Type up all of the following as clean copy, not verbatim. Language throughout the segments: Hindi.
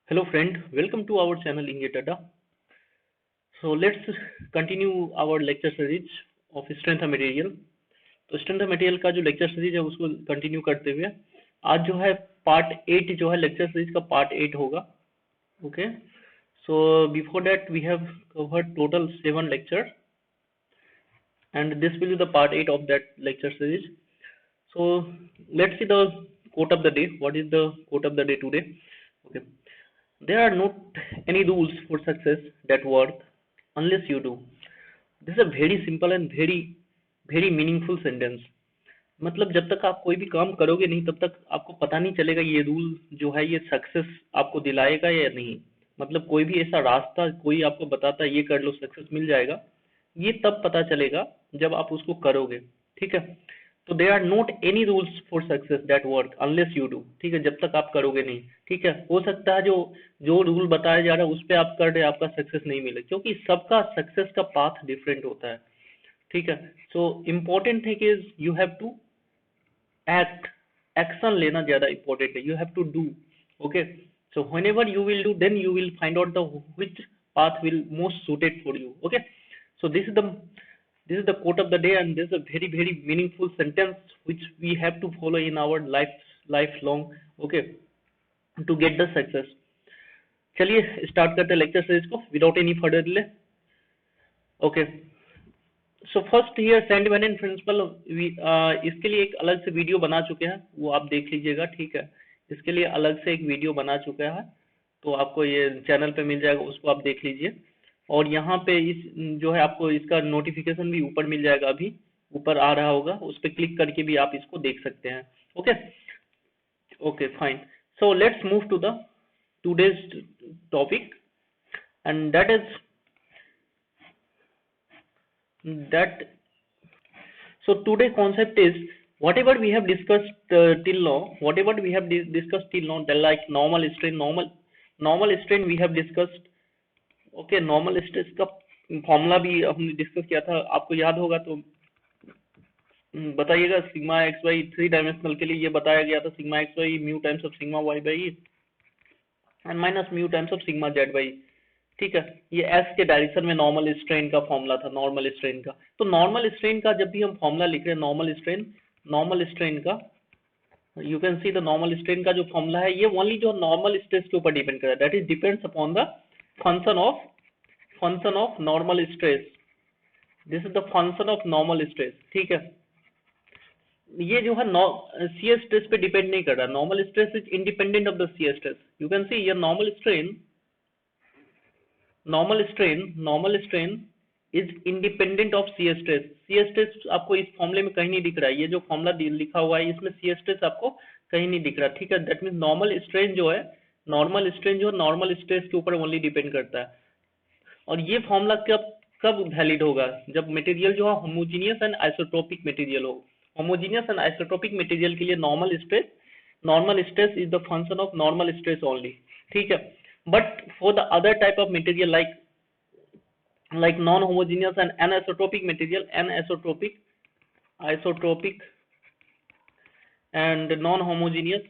Hello friend, welcome to our channel Ingetata. So let's continue our lecture series of strength of material. तो स्ट्रेंथ ऑफ मटेरियल का जो लेक्चर सीरीज है उसको कंटिन्यू करते हुए आज जो है पार्ट 8 जो है लेक्चर सीरीज का पार्ट 8 होगा. Okay, so before that we have covered total 7 lectures and this will be the part 8 of that lecture series. So let's see the quote of the day. What is the quote of the day today? Okay, there are not any rules for success that work unless you do. This is a very simple and very meaningful sentence. मतलब जब तक आप कोई भी काम करोगे नहीं तब तक आपको पता नहीं चलेगा ये रूल जो है ये सक्सेस आपको दिलाएगा या नहीं. मतलब कोई भी ऐसा रास्ता कोई आपको बताता है ये कर लो सक्सेस मिल जाएगा, ये तब पता चलेगा जब आप उसको करोगे. ठीक है, तो there are not any rules for success that work unless you do. ठीक है, जब तक आप करोगे नहीं. ठीक है, हो सकता है जो जो रूल बताया जा रहा है उस पर आप कर रहे आपका सक्सेस नहीं मिले, क्योंकि सबका सक्सेस का पाथ डिफरेंट होता है. ठीक है, सो इम्पोर्टेंट है कि you have to act. Action लेना ज्यादा इंपॉर्टेंट है. You have to do. Okay, so whenever you will do then you will find out the which path will most suited for you. Okay, so this is the quote of the day and this is a very meaningful sentence which we have to follow in our lifelong. Okay, to get the success. चलिए स्टार्ट करते हैं लेक्चर सीरीज को without any further delay. Okay, so first here sentiment and principle. इसके लिए एक अलग से वीडियो बना चुके हैं, वो आप देख लीजिएगा. ठीक है, इसके लिए अलग से एक वीडियो बना चुका है, तो आपको ये चैनल पे मिल जाएगा, उसको आप देख लीजिए. और यहाँ पे इस जो है आपको इसका नोटिफिकेशन भी ऊपर मिल जाएगा, अभी ऊपर आ रहा होगा, उस पर क्लिक करके भी आप इसको देख सकते हैं. Okay okay fine. So let's move to the today's topic, and that so today concept is whatever we have discussed till now, whatever we have discussed till now, like normal strain, normal strain we have discussed. Okay, normal stress का फॉर्मूला भी हमने डिस्कस किया था, आपको याद होगा तो बताइएगा. सिग्मा एक्स वाई 3 डायमेंशनल के लिए ये बताया गया था, sigma x y mu times of sigma y by and minus mu times of sigma z by. ठीक है, ये एस के डायरेक्शन में नॉर्मल स्ट्रेन का फॉर्मूला था, नॉर्मल स्ट्रेन का. तो नॉर्मल स्ट्रेन का जब भी हम फॉर्मूला लिख रहे हैं नॉर्मल स्ट्रेन का, you can see the normal strain का जो फॉर्मूला है ये ओनली जो नॉर्मल स्ट्रेस के ऊपर डिपेंड कर रहा है, that is depends upon the function of normal stress. This is the function of normal stress. ठीक है, ये जो है शियर स्ट्रेस पे डिपेंड नहीं कर रहा. Normal stress is independent of the shear stress. You can see ये normal strain is independent of shear stress. Shear stress आपको इस फॉर्मूले में कहीं नहीं दिख रहा है, ये जो फॉर्मूला लिखा हुआ है इसमें शियर स्ट्रेस आपको कहीं नहीं दिख रहा. ठीक है, दैट मीन नॉर्मल स्ट्रेन जो है नॉर्मल स्ट्रेस के ऊपर ओनली डिपेंड करता है. और ये फॉर्मूला कब वैलिड होगा, जब मटेरियल जो है होमोजीनियस एंड आइसोट्रोपिक मटेरियल हो. होमोजीनियस एंड आइसोट्रोपिक मटेरियल के लिए normal stress is the function of normal stress only. ठीक है, but for the other type of material like non-homogeneous and anisotropic material, isotropic and non-homogeneous,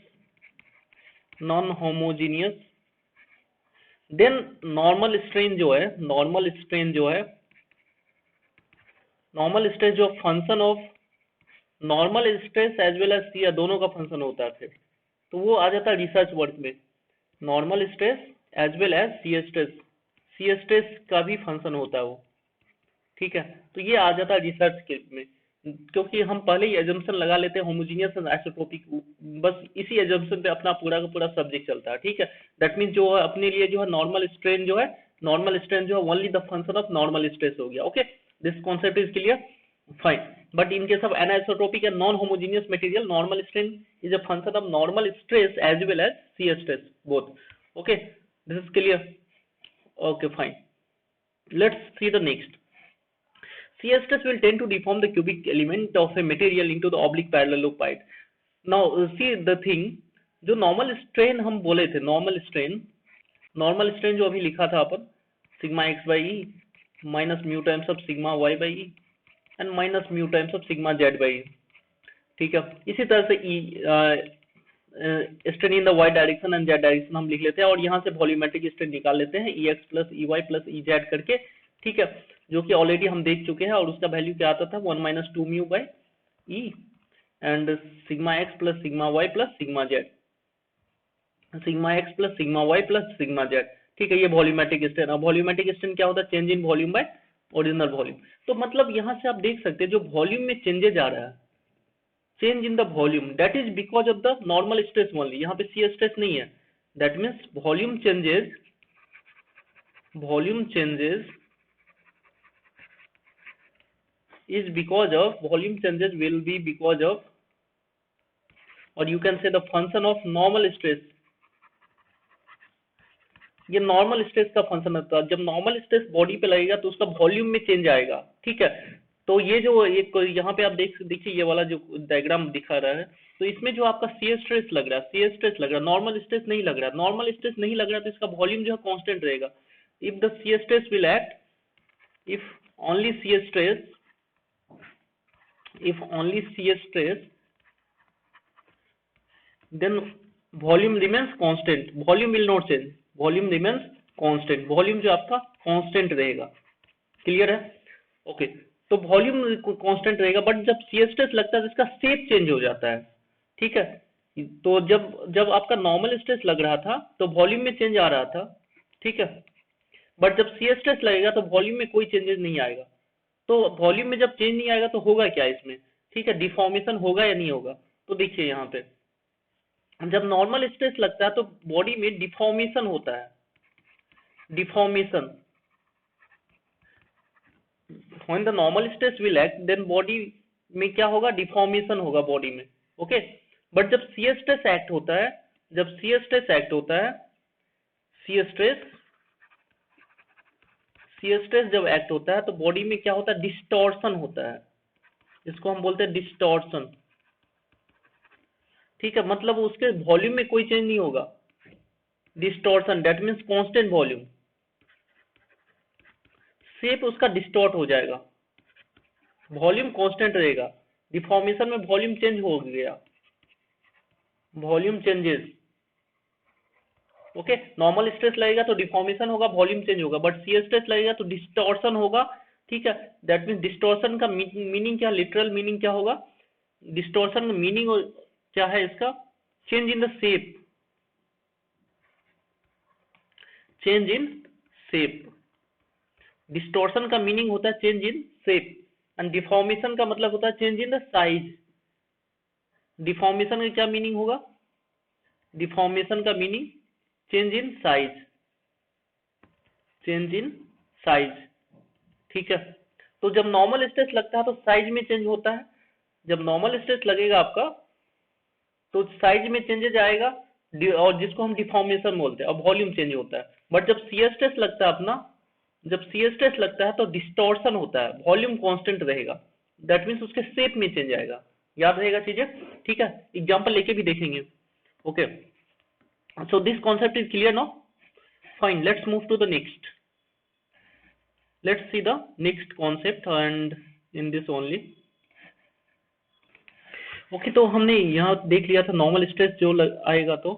then normal strain जो function of normal stress as well as shear दोनों का फंक्शन होता है, फिर तो वो आ जाता है रिसर्च वर्क में. Normal stress as well as shear stress का भी फंक्शन होता है वो. ठीक है, तो ये आ जाता है रिसर्च के में, क्योंकि हम पहले ही एजम्पशन लगा लेते हैं होमोजीनियस एंड आइसोट्रोपिक, बस इसी एजम्पशन पे अपना पूरा का पूरा सब्जेक्ट चलता है. ठीक है, दैट मीन जो है अपने लिए जो है नॉर्मल स्ट्रेन जो है only the function of normal stress हो गया. Okay, this concept is clear, fine. But in case of anisotropic and non homogeneous material, normal strain is a function of normal stress as well as shear stress both. Okay, this is clear. Okay, fine. Let's see the next. Shear stress will tend to deform the cubic element of a material into the oblique parallelepiped. Now, see the thing. जो नॉर्मल स्ट्रेन हम बोले थे, नॉर्मल स्ट्रेन जो अभी लिखा था अपन, sigma x by e minus mu times of sigma y by E and minus mu times of sigma z by e. ठीक है, इसी तरह से strain in the y direction and z direction हम लिख लेते हैं, और यहाँ से वॉल्यूमेट्रिक स्ट्रेन निकाल लेते हैं e x plus e y plus e z करके, ठीक है, जो कि ऑलरेडी हम देख चुके हैं, और उसका वैल्यू क्या आता था 1 minus 2 mu by E and sigma x plus sigma y plus sigma z, sigma x plus sigma y plus sigma z, ठीक है, ये वॉल्यूमेट्रिक स्ट्रेन। अब वॉल्यूमेट्रिक स्ट्रेन क्या होता है, change in volume by original volume. तो मतलब यहाँ से आप देख सकते हैं जो वॉल्यूम में चेंजेज आ रहा है, change in the volume, that is because of the normal stress only, यहाँ पे सी स्ट्रेस नहीं है, that means volume changes is because of volume changes will be because of, or you can say the function of normal stress, ये नॉर्मल स्ट्रेस का फंक्शन होता है। जब नॉर्मल स्ट्रेस बॉडी पे लगेगा तो उसका वॉल्यूम में चेंज आएगा, ठीक है। तो ये जो एक यहाँ पे आप देखिए ये वाला जो डायग्राम दिखा रहा है, तो इसमें जो आपका सी स्ट्रेस लग रहा है, सी स्ट्रेस लग रहा है, नॉर्मल स्ट्रेस नहीं लग रहा है, नॉर्मल स्ट्रेस नहीं लग रहा है, तो इसका वॉल्यूम जो है कांस्टेंट रहेगा। If the shear stress will act, if only shear stress, if only C stress, then volume remains constant, volume will not change, volume remains constant, volume जो आपका constant रहेगा, क्लियर है, ओके। तो वॉल्यूम कांस्टेंट रहेगा, बट जब सी स्ट्रेस लगता है तो इसका शेप चेंज हो जाता है, ठीक है। तो जब आपका नॉर्मल स्ट्रेस लग रहा था तो वॉल्यूम में चेंज आ रहा था, ठीक है, बट जब सी स्ट्रेस लगेगा तो वॉल्यूम में कोई चेंजेस नहीं आएगा। तो वॉल्यूम में जब चेंज नहीं आएगा तो होगा क्या इसमें, ठीक है, डिफॉर्मेशन होगा या नहीं होगा। तो देखिए यहाँ पे जब नॉर्मल स्ट्रेस लगता है तो बॉडी में डिफॉर्मेशन होता है, deformation, when the normal stress will act then body में क्या होगा, डिफॉर्मेशन होगा बॉडी में, ओके। बट जब सी स्ट्रेस एक्ट होता है, जब सी स्ट्रेस एक्ट होता है, सी स्ट्रेस जब एक्ट होता है तो बॉडी में क्या होता है, डिस्टॉर्शन होता है, इसको हम बोलते हैं डिस्टॉर्शन, ठीक है। मतलब उसके वॉल्यूम में कोई चेंज नहीं होगा, distortion that means constant volume, shape उसका डिस्टॉर्ट हो जाएगा, वॉल्यूम कांस्टेंट रहेगा, डिफॉर्मेशन में वॉल्यूम चेंज हो गया, volume changes, okay. Normal stress लगेगा तो डिफॉर्मेशन होगा, वॉल्यूम चेंज होगा, बट सी स्ट्रेस लगेगा तो डिस्टॉर्शन होगा, ठीक है। दैट मीन्स डिस्टॉर्शन का मीनिंग क्या, लिटरल मीनिंग क्या होगा, डिस्टॉर्शन का मीनिंग क्या है इसका, change in the shape, change in shape, distortion का मीनिंग होता है change in shape, and deformation का मतलब होता है change in the size. Deformation का क्या मीनिंग होगा, डिफॉर्मेशन का meaning change in size, change in size, ठीक है। तो जब नॉर्मल स्ट्रेस लगता है तो साइज में चेंज होता है, जब नॉर्मल स्ट्रेस लगेगा आपका तो साइज में चेंजेज आएगा, और जिसको हम डिफॉर्मेशन बोलते हैं, और वॉल्यूम चेंज होता है। बट जब सी स्ट्रेस लगता है अपना, जब सी स्ट्रेस लगता है तो डिस्टॉर्शन होता है, वॉल्यूम कांस्टेंट रहेगा, दैट मीन्स उसके शेप में चेंज आएगा, याद रहेगा चीजें, ठीक है। एग्जांपल लेके भी देखेंगे, okay. So this concept is clear now? Fine, let's move to the next. Let's see the next concept and in this only. Okay, तो हमने यहाँ देख लिया था नॉर्मल स्ट्रेस जो आएगा, तो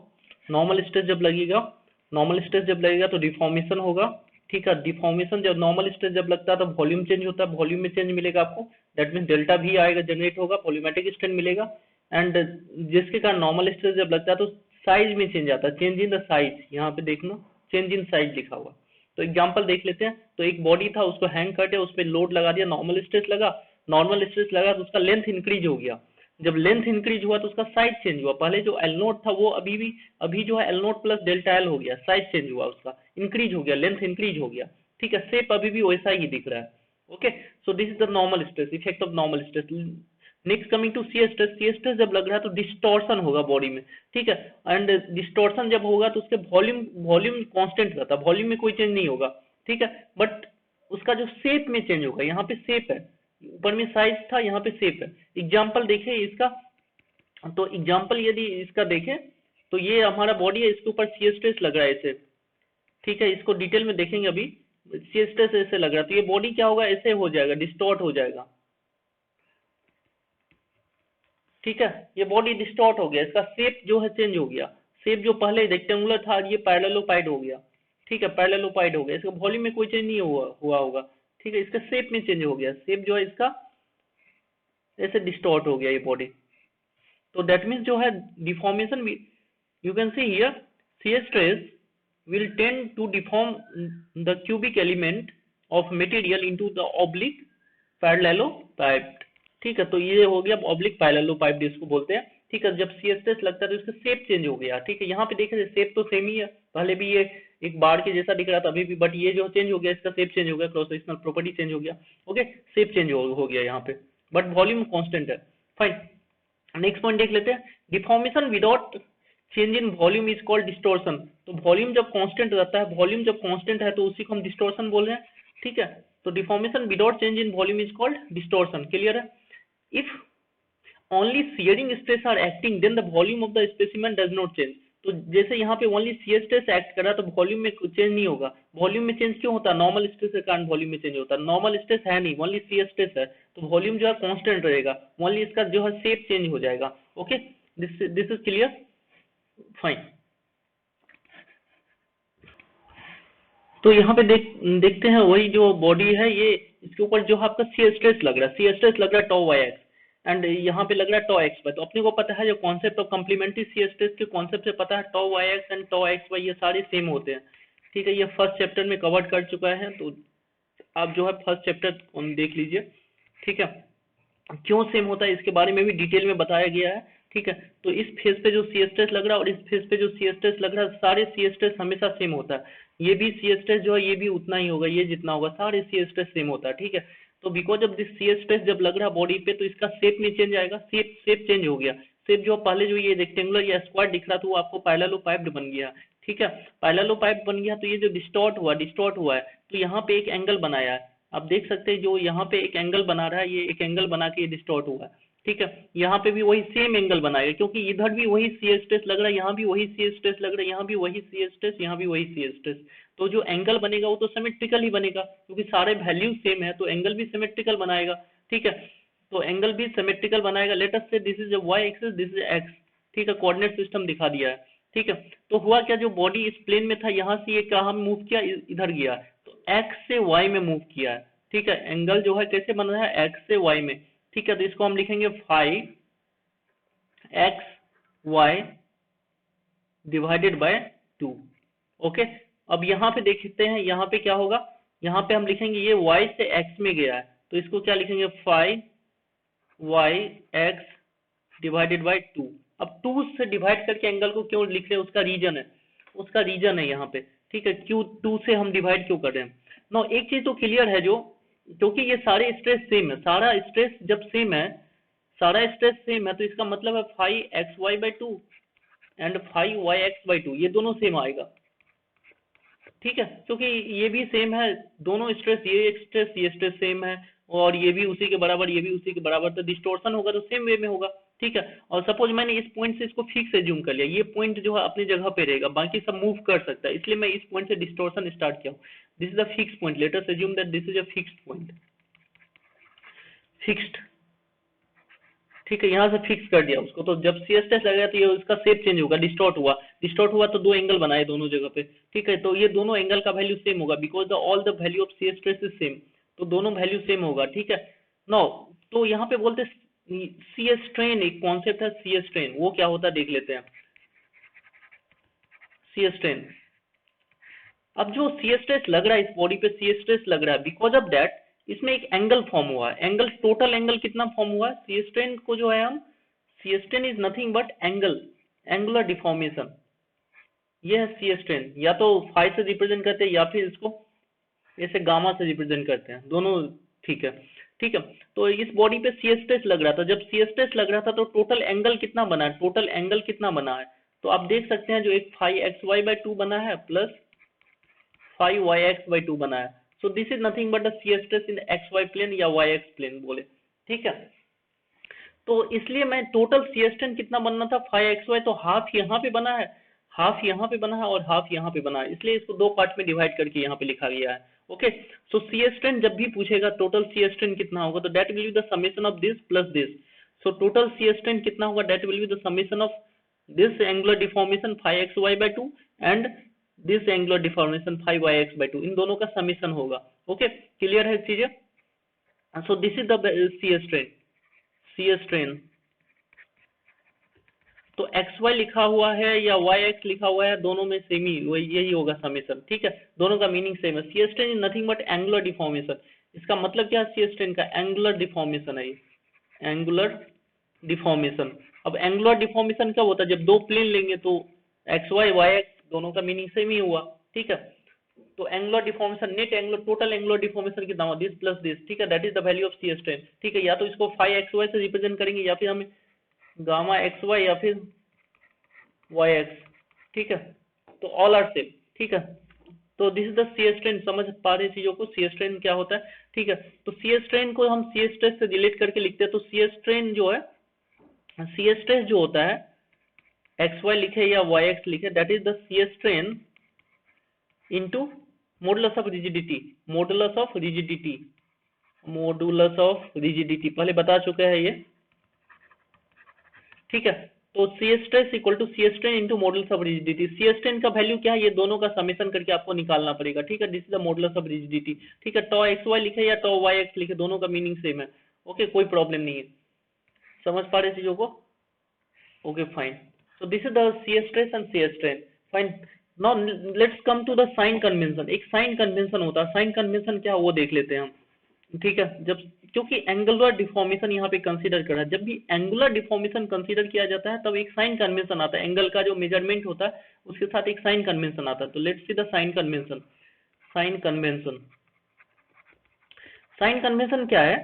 नॉर्मल स्ट्रेस जब लगेगा, नॉर्मल स्ट्रेस जब लगेगा तो डिफॉर्मेशन होगा, ठीक है। डिफॉर्मेशन जब नॉर्मल स्ट्रेस जब लगता है तो वॉल्यूम चेंज होता है, वॉल्यूम में चेंज मिलेगा आपको, दैट मीन्स डेल्टा भी आएगा, जनरेट होगा, वॉल्यूमेट्रिक स्ट्रेन मिलेगा, एंड जिसके कारण नॉर्मल स्ट्रेस जब लगता है तो साइज में चेंज आता है, चेंज इन द साइज, यहाँ पे देखना चेंज इन साइज लिखा हुआ। तो एग्जांपल देख लेते हैं। तो एक बॉडी था, उसको हैंग कर दिया, उस पर लोड लगा दिया, नॉर्मल स्ट्रेस लगा, नॉर्मल स्ट्रेस लगा तो उसका लेंथ इंक्रीज हो गया, जब लेंथ इंक्रीज हुआ तो उसका साइज चेंज हुआ, पहले जो एल नोट था वो अभी जो है L note plus delta L हो गया, साइज चेंज हुआ, उसका इंक्रीज हो गया, लेंथ इंक्रीज हो गया, ठीक है। शेप अभी भी वैसा ही दिख रहा है, okay. So this is the normal stress, effect of normal stress. Next coming to shear stress, shear stress जब लग रहा है तो डिस्टॉर्शन होगा बॉडी में, ठीक है। एंड डिस्टॉर्शन जब होगा तो उसके वॉल्यूम कांस्टेंट रहता है, वॉल्यूम में कोई चेंज नहीं होगा, ठीक है। बट उसका जो शेप में चेंज होगा, यहाँ पे शेप है, ऊपर में साइज था, यहाँ पे शेप है। एग्जाम्पल देखें इसका, तो एग्जाम्पल यदि इसका देखें तो ये हमारा बॉडी है, इसके ऊपर सी स्ट्रेस लग रहा है ऐसे, ठीक है। इसको डिटेल में देखेंगे अभी, सी स्ट्रेस ऐसे लग रहा है तो ये बॉडी क्या होगा, ऐसे हो जाएगा, डिस्टॉर्ट हो जाएगा, ठीक है, ये बॉडी डिस्टॉर्ट हो गया, इसका शेप जो है चेंज हो गया, शेप जो पहले रेक्टेंगुलर था ये पैरेललोपाइड हो गया, ठीक है, पैरेललोपाइड हो गया, इसका वॉल्यूम में कोई चेंज नहीं हुआ होगा, ठीक है, इसका शेप में चेंज हो गया, शेप जो है इसका ऐसे डिस्टॉर्ट हो गया ये बॉडी। तो दैट मीन्स जो है deformation, you can see here shear stress will tend to deform the cubic element of material into the oblique parallelopiped, ठीक है, तो ये हो गया oblique parallelopiped इसको बोलते हैं, ठीक है। जब shear stress लगता है तो इसका शेप चेंज हो गया, ठीक है, यहाँ पे देखे शेप तो सेम ही है, पहले भी ये एक बार के जैसा दिख रहा था अभी भी, बट ये जो चेंज हो गया इसका शेप चेंज हो गया, क्रॉस सेक्शनल प्रॉपर्टी चेंज हो गया, ओके, शेप चेंज हो गया यहाँ पे, बट वॉल्यूम कांस्टेंट है, फाइन। नेक्स्ट पॉइंट देख लेते हैं, deformation without change in volume is called distortion. तो वॉल्यूम जब कांस्टेंट रहता है, वॉल्यूम जब कांस्टेंट है तो उसी को हम डिस्टॉर्शन बोल रहे हैं, ठीक है। तो deformation without change in volume is called distortion, clear है। If only shearing stress are acting then the volume of the specimen does not change. तो जैसे यहाँ पे ओनली शियर स्ट्रेस एक्ट कर रहा है तो वॉल्यूम में चेंज नहीं होगा। वॉल्यूम में चेंज क्यों होता है? नॉर्मल स्ट्रेस के कारण वॉल्यूम में चेंज होता है। नॉर्मल स्ट्रेस है नहीं, ओनली शियर स्ट्रेस है, तो वॉल्यूम जो है कांस्टेंट रहेगा, ओनली इसका जो है शेप चेंज हो जाएगा। Okay, this is clear, fine. तो यहाँ पे देखते हैं वही जो बॉडी है, ये इसके ऊपर जो आपका शियर स्ट्रेस लग रहा है, शियर स्ट्रेस लग रहा है टॉ वाई एक्स, एंड यहाँ पे लग रहा है टॉ एक्स वाई। तो अपने को पता है जो concept of complementary shear stress के कॉन्सेप्ट से पता है, tau y x and tau x y ये सारे सेम होते हैं, ठीक है। ये फर्स्ट चैप्टर में कवर कर चुका है, तो आप जो है फर्स्ट चैप्टर देख लीजिए, ठीक है। क्यों सेम होता है इसके बारे में भी डिटेल में बताया गया है, ठीक है। तो इस फेज पे जो शियर स्ट्रेस लग रहा है और इस फेज पे जो शियर स्ट्रेस लग रहा है, सारे शियर स्ट्रेस हमेशा सेम होता है। ये भी शियर स्ट्रेस जो है ये भी उतना ही होगा, ये जितना होगा, सारे शियर स्ट्रेस सेम होता है, ठीक है। तो because of this shear stress जब लग रहा है बॉडी पे तो इसका शेप में चेंज आएगा, शेप चेंज हो गया। शेप जो पहले जो ये रेक्टेंगुलर या स्क्वायर दिख रहा था वो आपको पैरेललोपाइप्ड बन गया, ठीक है। पैरेललोपाइप्ड बन गया तो ये जो डिस्टॉर्ट हुआ है, तो यहाँ पे एक एंगल बनाया है, आप देख सकते हैं जो यहाँ पे एक एंगल बना रहा है, ये एक एंगल बना के ये डिस्टॉर्ट हुआ है, ठीक है। यहाँ पे भी वही सेम एंगल बनाएगा, क्योंकि इधर भी वही शियर स्ट्रेस लग रहा है, यहाँ भी वही शियर स्ट्रेस लग रहा है, यहाँ भी वही शियर स्ट्रेस, यहाँ भी वही शियर स्ट्रेस। तो जो एंगल बनेगा वो तो सिमेट्रिकल ही बनेगा, क्योंकि सारे वैल्यू सेम है, तो एंगल भी सिमेट्रिकल बनाएगा, ठीक है। तो एंगल भी सिमेट्रिकल बनाएगा। Let us say this is y axis, this is x, ठीक है, कोऑर्डिनेट सिस्टम दिखा दिया है, ठीक है। तो हुआ क्या, जो बॉडी इस प्लेन में था यहाँ से ये कहाँ मूव किया, इधर गया, तो एक्स से वाई में मूव किया है, ठीक है। एंगल जो है कैसे बन रहा है, एक्स से वाई में, ठीक है। तो इसको हम लिखेंगे 5 x y divided by 2, okay. अब यहाँ पे देखते हैं यहाँ पे क्या होगा, यहाँ पे हम लिखेंगे ये y से x में गया है, तो इसको क्या लिखेंगे 5 y x डिवाइडेड बाय 2। अब 2 से डिवाइड करके एंगल को क्यों लिख रहे हैं, उसका रीजन है यहाँ पे, ठीक है। क्यों 2 से हम डिवाइड क्यों कर रहे हैं। नो, एक चीज तो क्लियर है, जो क्योंकि ये सारे स्ट्रेस सेम है, सारा स्ट्रेस जब सेम है, तो इसका मतलब है 5xy/2 एंड 5yx/2 ये दोनों सेम आएगा, ठीक है। क्योंकि ये भी सेम है, दोनों स्ट्रेस, ये स्ट्रेस सेम है और ये भी उसी के बराबर, ये भी उसी के बराबर, तो डिस्टॉर्शन होगा तो सेम वे में होगा, ठीक है। और सपोज मैंने इस पॉइंट से इसको फिक्स एज्यूम कर लिया, ये पॉइंट जो है अपनी जगह पे रहेगा, बाकी सब मूव कर सकता है, इसलिए मैं इस पॉइंट से डिस्टॉर्शन स्टार्ट किया हूँ। This is a fix point, let us assume that this is a fixed point, fixed, ठीक है। यहाँ से फिक्स कर दिया उसको, तो जब शियर स्ट्रेस लगेगा तो ये उसका शेप चेंज होगा, डिस्टॉर्ट हुआ तो दो एंगल बनाए दोनों जगह पे, ठीक है। तो ये दोनों एंगल का वैल्यू सेम होगा, because all the value of shear stress is same, तो दोनों वैल्यू सेम होगा, ठीक है। नो, तो यहाँ पे बोलते शियर स्ट्रेन, एक कॉन्सेप्ट है शियर स्ट्रेन, वो क्या होता है देख लेते हैं। शियर स्ट्रेन, अब जो शियर स्ट्रेस लग रहा है इस बॉडी पे, शियर स्ट्रेस लग रहा है, बिकॉज ऑफ दैट इसमें एक एंगल फॉर्म हुआ है। एंगल, टोटल एंगल कितना फॉर्म हुआ है, शियर स्ट्रेन को जो है हम, shear strain is nothing but angular deformation, ये है शियर स्ट्रेन। या तो फाई से रिप्रेजेंट करते हैं या फिर इसको ऐसे गामा से रिप्रेजेंट करते हैं, दोनों ठीक है, ठीक है। तो इस बॉडी पे शियर स्ट्रेस लग रहा था, जब शियर स्ट्रेस लग रहा था तो टोटल एंगल कितना बना है, तो आप देख सकते हैं जो एक 5xy/2 बना है प्लस 5yx/2 बना है। So this is nothing but the shear stress in xy plane या yx प्लेन बोले, ठीक है। तो इसलिए मैं टोटल शियर स्ट्रेन कितना बनना था 5xy, तो हाफ यहाँ पे बना है, हाफ यहाँ पे बना है और हाफ यहाँ पे बना है, इसलिए इसको दो पार्ट में डिवाइड करके यहाँ पे लिखा गया है, ओके। सो शियर स्ट्रेन जब भी पूछेगा टोटल शियर स्ट्रेन कितना होगा, तो that will be the summation of this plus this. So total shear strain कितना होगा, that will be the summation of this angular deformation 5xy/2 and this angular deformation 5y(x)/2, इन दोनों का समेशन होगा। ओके, क्लियर है चीजें। So this is the shear strain. तो xy लिखा हुआ है या yx लिखा हुआ है, दोनों में सेम ही यही होगा समेशन, ठीक है, दोनों का मीनिंग सेम है। Shear strain is nothing but angular deformation. इसका मतलब क्या है, सी स्ट्रेन का एंगुलर डिफॉर्मेशन है, एंगुलर डिफॉर्मेशन। अब एंगुलर डिफॉर्मेशन क्या होता है, जब दो प्लेन लेंगे तो xy yx दोनों का मीनिंग सेम ही हुआ, ठीक है। तो angular deformation, net angular, total angular deformation कितना हुआ, दिस प्लस दिस, ठीक है, that is the value of shear strain, ठीक है। या तो इसको 5xy से रिप्रेजेंट करेंगे या फिर हम गामा xy या फिर yx, ठीक है। तो ऑल आर सेम, ठीक है। तो this is the shear strain, समझ पा रहे चीजों को, सी स्ट्रेन क्या होता है, ठीक है। तो सी स्ट्रेन को हम सी स्ट्रेस से रिलेट करके लिखते हैं। तो सी स्ट्रेन जो है, सी स्ट्रेस जो होता है, xy लिखे या yx लिखे, that is the shear strain into modulus of rigidity, modulus of rigidity, modulus of rigidity पहले बता चुके हैं ये, ठीक है। तो shear stress equal to shear strain into modulus of rigidity. Shear strain का वैल्यू क्या है, ये दोनों का समेशन करके आपको निकालना पड़ेगा, ठीक है। This is the modulus of rigidity, ठीक है। टॉ xy लिखे या टॉ yx लिखे, दोनों का मीनिंग सेम है, ओके, कोई प्रॉब्लम नहीं है, समझ पा रहे चीजों को, okay fine. So this is the shear stress and shear strain, fine. Now let's come to the sign convention. एक साइन कन्वेंशन होता है, साइन कन्वेंशन क्या है वो देख लेते हैं हम, ठीक है। जब क्योंकि एंगुलर डिफॉर्मेशन यहाँ पे कंसीडर कर रहा है, जब भी एंगुलर डिफॉर्मेशन कंसीडर किया जाता है तब एक साइन कन्वेंशन आता है, एंगल का जो मेजरमेंट होता है उसके साथ एक साइन कन्वेंशन आता है। तो let's see the sign convention. Sign convention, sign convention क्या है,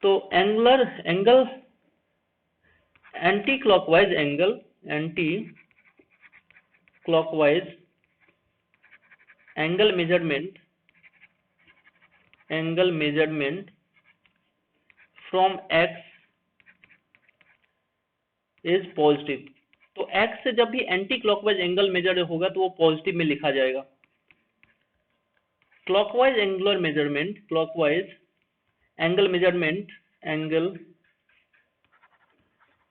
तो angle anti clockwise angle measurement from x is positive. तो x से जब भी एंटी क्लॉकवाइज एंगल मेजर होगा तो वो पॉजिटिव में लिखा जाएगा। Clockwise angular measurement, clockwise angle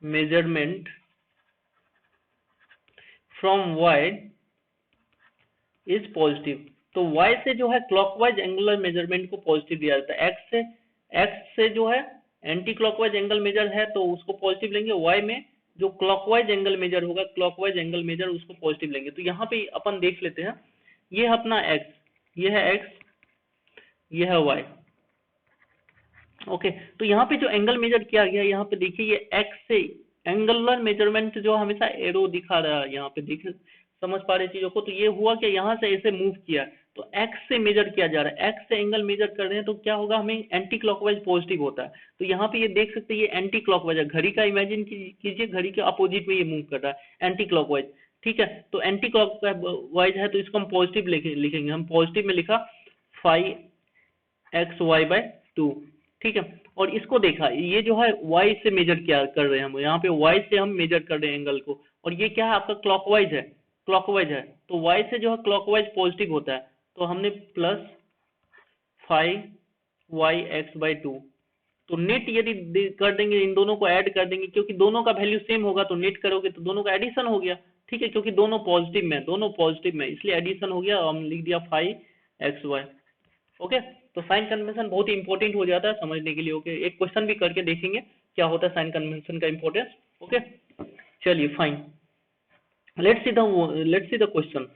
measurement from y is positive. तो y से जो है क्लॉकवाइज एंगुलर मेजरमेंट को पॉजिटिव दिया जाता है। x से जो है एंटी क्लॉकवाइज एंगल मेजर है तो उसको पॉजिटिव लेंगे, y में जो क्लॉकवाइज एंगल मेजर होगा, क्लॉकवाइज एंगल मेजर उसको पॉजिटिव लेंगे। तो यहाँ पे अपन देख लेते हैं, ये है अपना x, ये है x, ये है y, ओके। तो यहाँ पे जो एंगल मेजर किया गया, यहाँ पे देखिए ये x से एंगुलर मेजरमेंट जो हमेशा एरो दिखा रहा है, यहाँ पे देखिए, समझ पा रहे चीजों को। तो ये हुआ कि यहाँ से ऐसे मूव किया तो x से मेजर किया जा रहा है, x से एंगल मेजर कर रहे हैं तो क्या होगा, हमें एंटी क्लॉकवाइज पॉजिटिव होता है। तो यहाँ पे ये देख सकते हैं, ये एंटी क्लॉकवाइज है, घड़ी का इमेजिन कीजिए, घड़ी के अपोजिट में ये मूव कर रहा है, एंटी क्लॉकवाइज, ठीक है। तो एंटी क्लॉकवाइज है तो इसको हम पॉजिटिव लिखेंगे, हम पॉजिटिव में लिखा 5xy/2, ठीक है। और इसको देखा, ये जो है y से मेजर किया कर रहे हैं हम, यहाँ पे y से हम मेजर कर रहे हैं एंगल को, और ये क्या है आपका क्लॉकवाइज है, तो y से जो है क्लॉकवाइज पॉजिटिव होता है, तो हमने प्लस 5yx/2। तो नेट यदि कर देंगे, इन दोनों को ऐड कर देंगे, क्योंकि दोनों का वैल्यू सेम होगा तो नेट करोगे तो दोनों का एडिशन हो गया, ठीक है, क्योंकि दोनों पॉजिटिव में इसलिए एडिशन हो गया, हम लिख दिया 5xy, ओके। तो साइन कन्वेंशन बहुत ही इंपॉर्टेंट हो जाता है समझने के लिए, ओके। एक क्वेश्चन भी करके देखेंगे क्या होता है साइन कन्वेंशन का इंपॉर्टेंस, ओके। चलिए fine, let's see the question.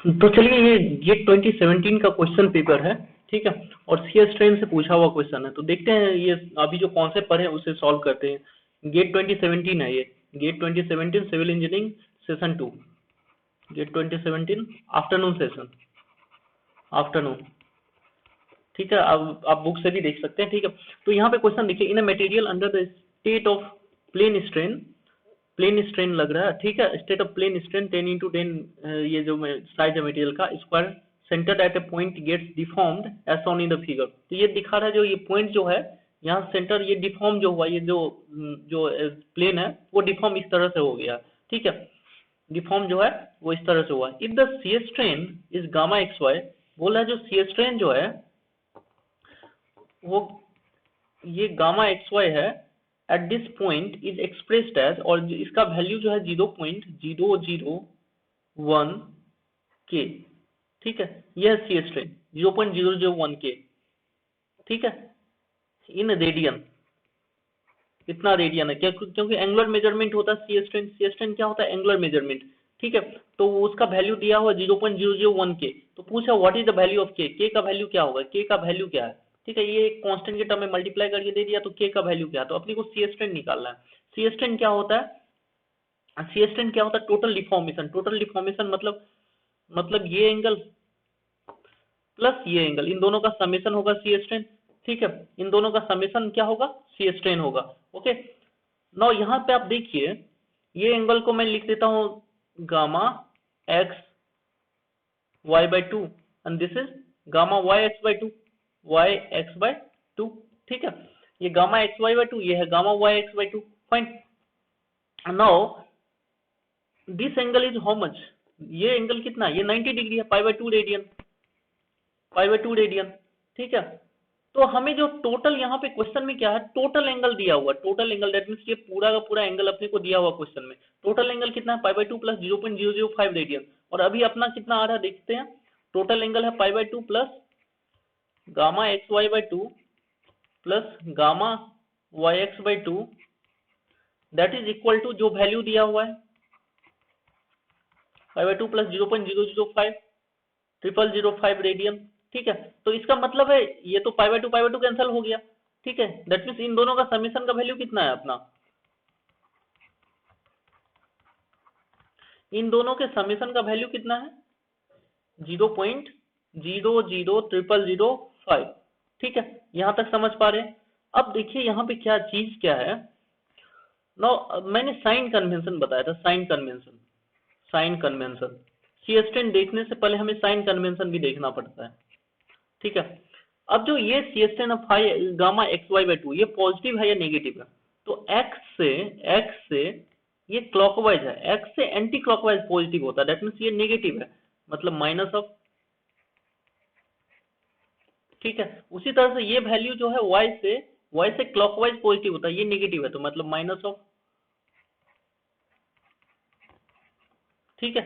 तो चलिए ये 2017 का क्वेश्चन पेपर है, ठीक है, और सी स्ट्रेन से पूछा हुआ क्वेश्चन है। तो देखते हैं ये अभी जो कॉन्सेप्ट पढ़े उसे सॉल्व करते हैं। गेट 2017 है ये, GATE 2017 civil engineering session 2, GATE 2017 afternoon session, afternoon, ठीक है। अब आप बुक से भी देख सकते हैं, ठीक है। तो यहाँ पे क्वेश्चन देखिए, in a material under the state of plane strain लग रहा है, ठीक है, state of plane strain 10x10, ये जो साइज है मटेरियल का, square centred at a point gets deformed as shown in the figure. तो ये दिखा रहा है, जो ये पॉइंट जो है यहाँ सेंटर, ये डिफॉर्म जो हुआ, ये जो प्लेन है वो डिफॉर्म इस तरह से हो गया, ठीक है, डिफॉर्म जो है वो इस तरह से हुआ। If the shear strain is gamma xy, बोला है जो सी स्ट्रेन जो है वो ये गामा एक्स वाई है at this point is expressed as, और इसका वैल्यू जो है 0.001 के, ठीक है, यह सी स्ट्रेन 0.001 के, ठीक है, इन रेडियन, इतना रेडियन है क्या, क्योंकि एंगुलर मेजरमेंट होता है सी स्ट्रेन, सी स्ट्रेन क्या होता है, एंगुलर मेजरमेंट, ठीक है। तो उसका वैल्यू दिया हुआ 0.001 के, तो पूछा what is the value of के का वैल्यू क्या होगा, के का वैल्यू क्या है, ठीक है, ये एक कांस्टेंट के टर्म में मल्टीप्लाई करके दे दिया, तो के का वैल्यू क्या है, तो अपने को सी स्ट्रेन निकालना है। सी स्ट्रेन क्या होता है, सी स्ट्रेन क्या होता है, टोटल डिफॉर्मेशन, टोटल डिफॉर्मेशन मतलब ये एंगल प्लस ये एंगल, इन दोनों का समेशन होगा सी स्ट्रेन, ठीक है, इन दोनों का समेशन क्या होगा, सी स्ट्रेन होगा। ओके, नाउ यहाँ पे आप देखिए, ये एंगल को मैं लिख देता हूँ gamma x y by two, and this is gamma y x by two, y x by two, ठीक है, ये gamma x y by two, ये है gamma y x by two, fine. Now this angle is how much, ये एंगल कितना, ये 90 डिग्री है, pi by two radian, pi by two radian, ठीक है। तो हमें जो टोटल यहाँ पे क्वेश्चन में क्या है, टोटल एंगल दिया हुआ, टोटल एंगल दैट मींस ये पूरा का पूरा एंगल अपने को दिया हुआ क्वेश्चन में, टोटल एंगल कितना है, pi by two plus 0.005 radian, और अभी अपना कितना आ रहा है देखते हैं, टोटल एंगल है pi by two plus gamma x y by two plus gamma y x by two, that is equal to जो वैल्यू दिया हुआ है pi by two plus 0.005 005 radian, ठीक है। तो इसका मतलब है ये तो पाई बाई टू कैंसिल हो गया, ठीक है, दैट मीन्स इन दोनों का समीशन का वैल्यू कितना है अपना, इन दोनों के समीशन का वैल्यू कितना है 0.00005, ठीक है, यहां तक समझ पा रहे हैं। अब देखिए यहाँ पे क्या चीज क्या है, नो मैंने साइन कन्वेंशन बताया था, साइन कन्वेंशन, साइन कन्वेंशन, सी स्ट्रेन देखने से पहले हमें साइन कन्वेंशन भी देखना पड़ता है, ठीक है। अब जो ये shear strain of gamma x y by two, ये पॉजिटिव है या नेगेटिव है, तो एक्स से ये क्लॉकवाइज है, एक्स से एंटी क्लॉकवाइज पॉजिटिव होता है, दैट मीन्स ये नेगेटिव है, मतलब माइनस ऑफ, ठीक है। उसी तरह से ये वैल्यू जो है वाई से क्लॉकवाइज पॉजिटिव होता है, ये नेगेटिव है, तो मतलब माइनस ऑफ, ठीक है,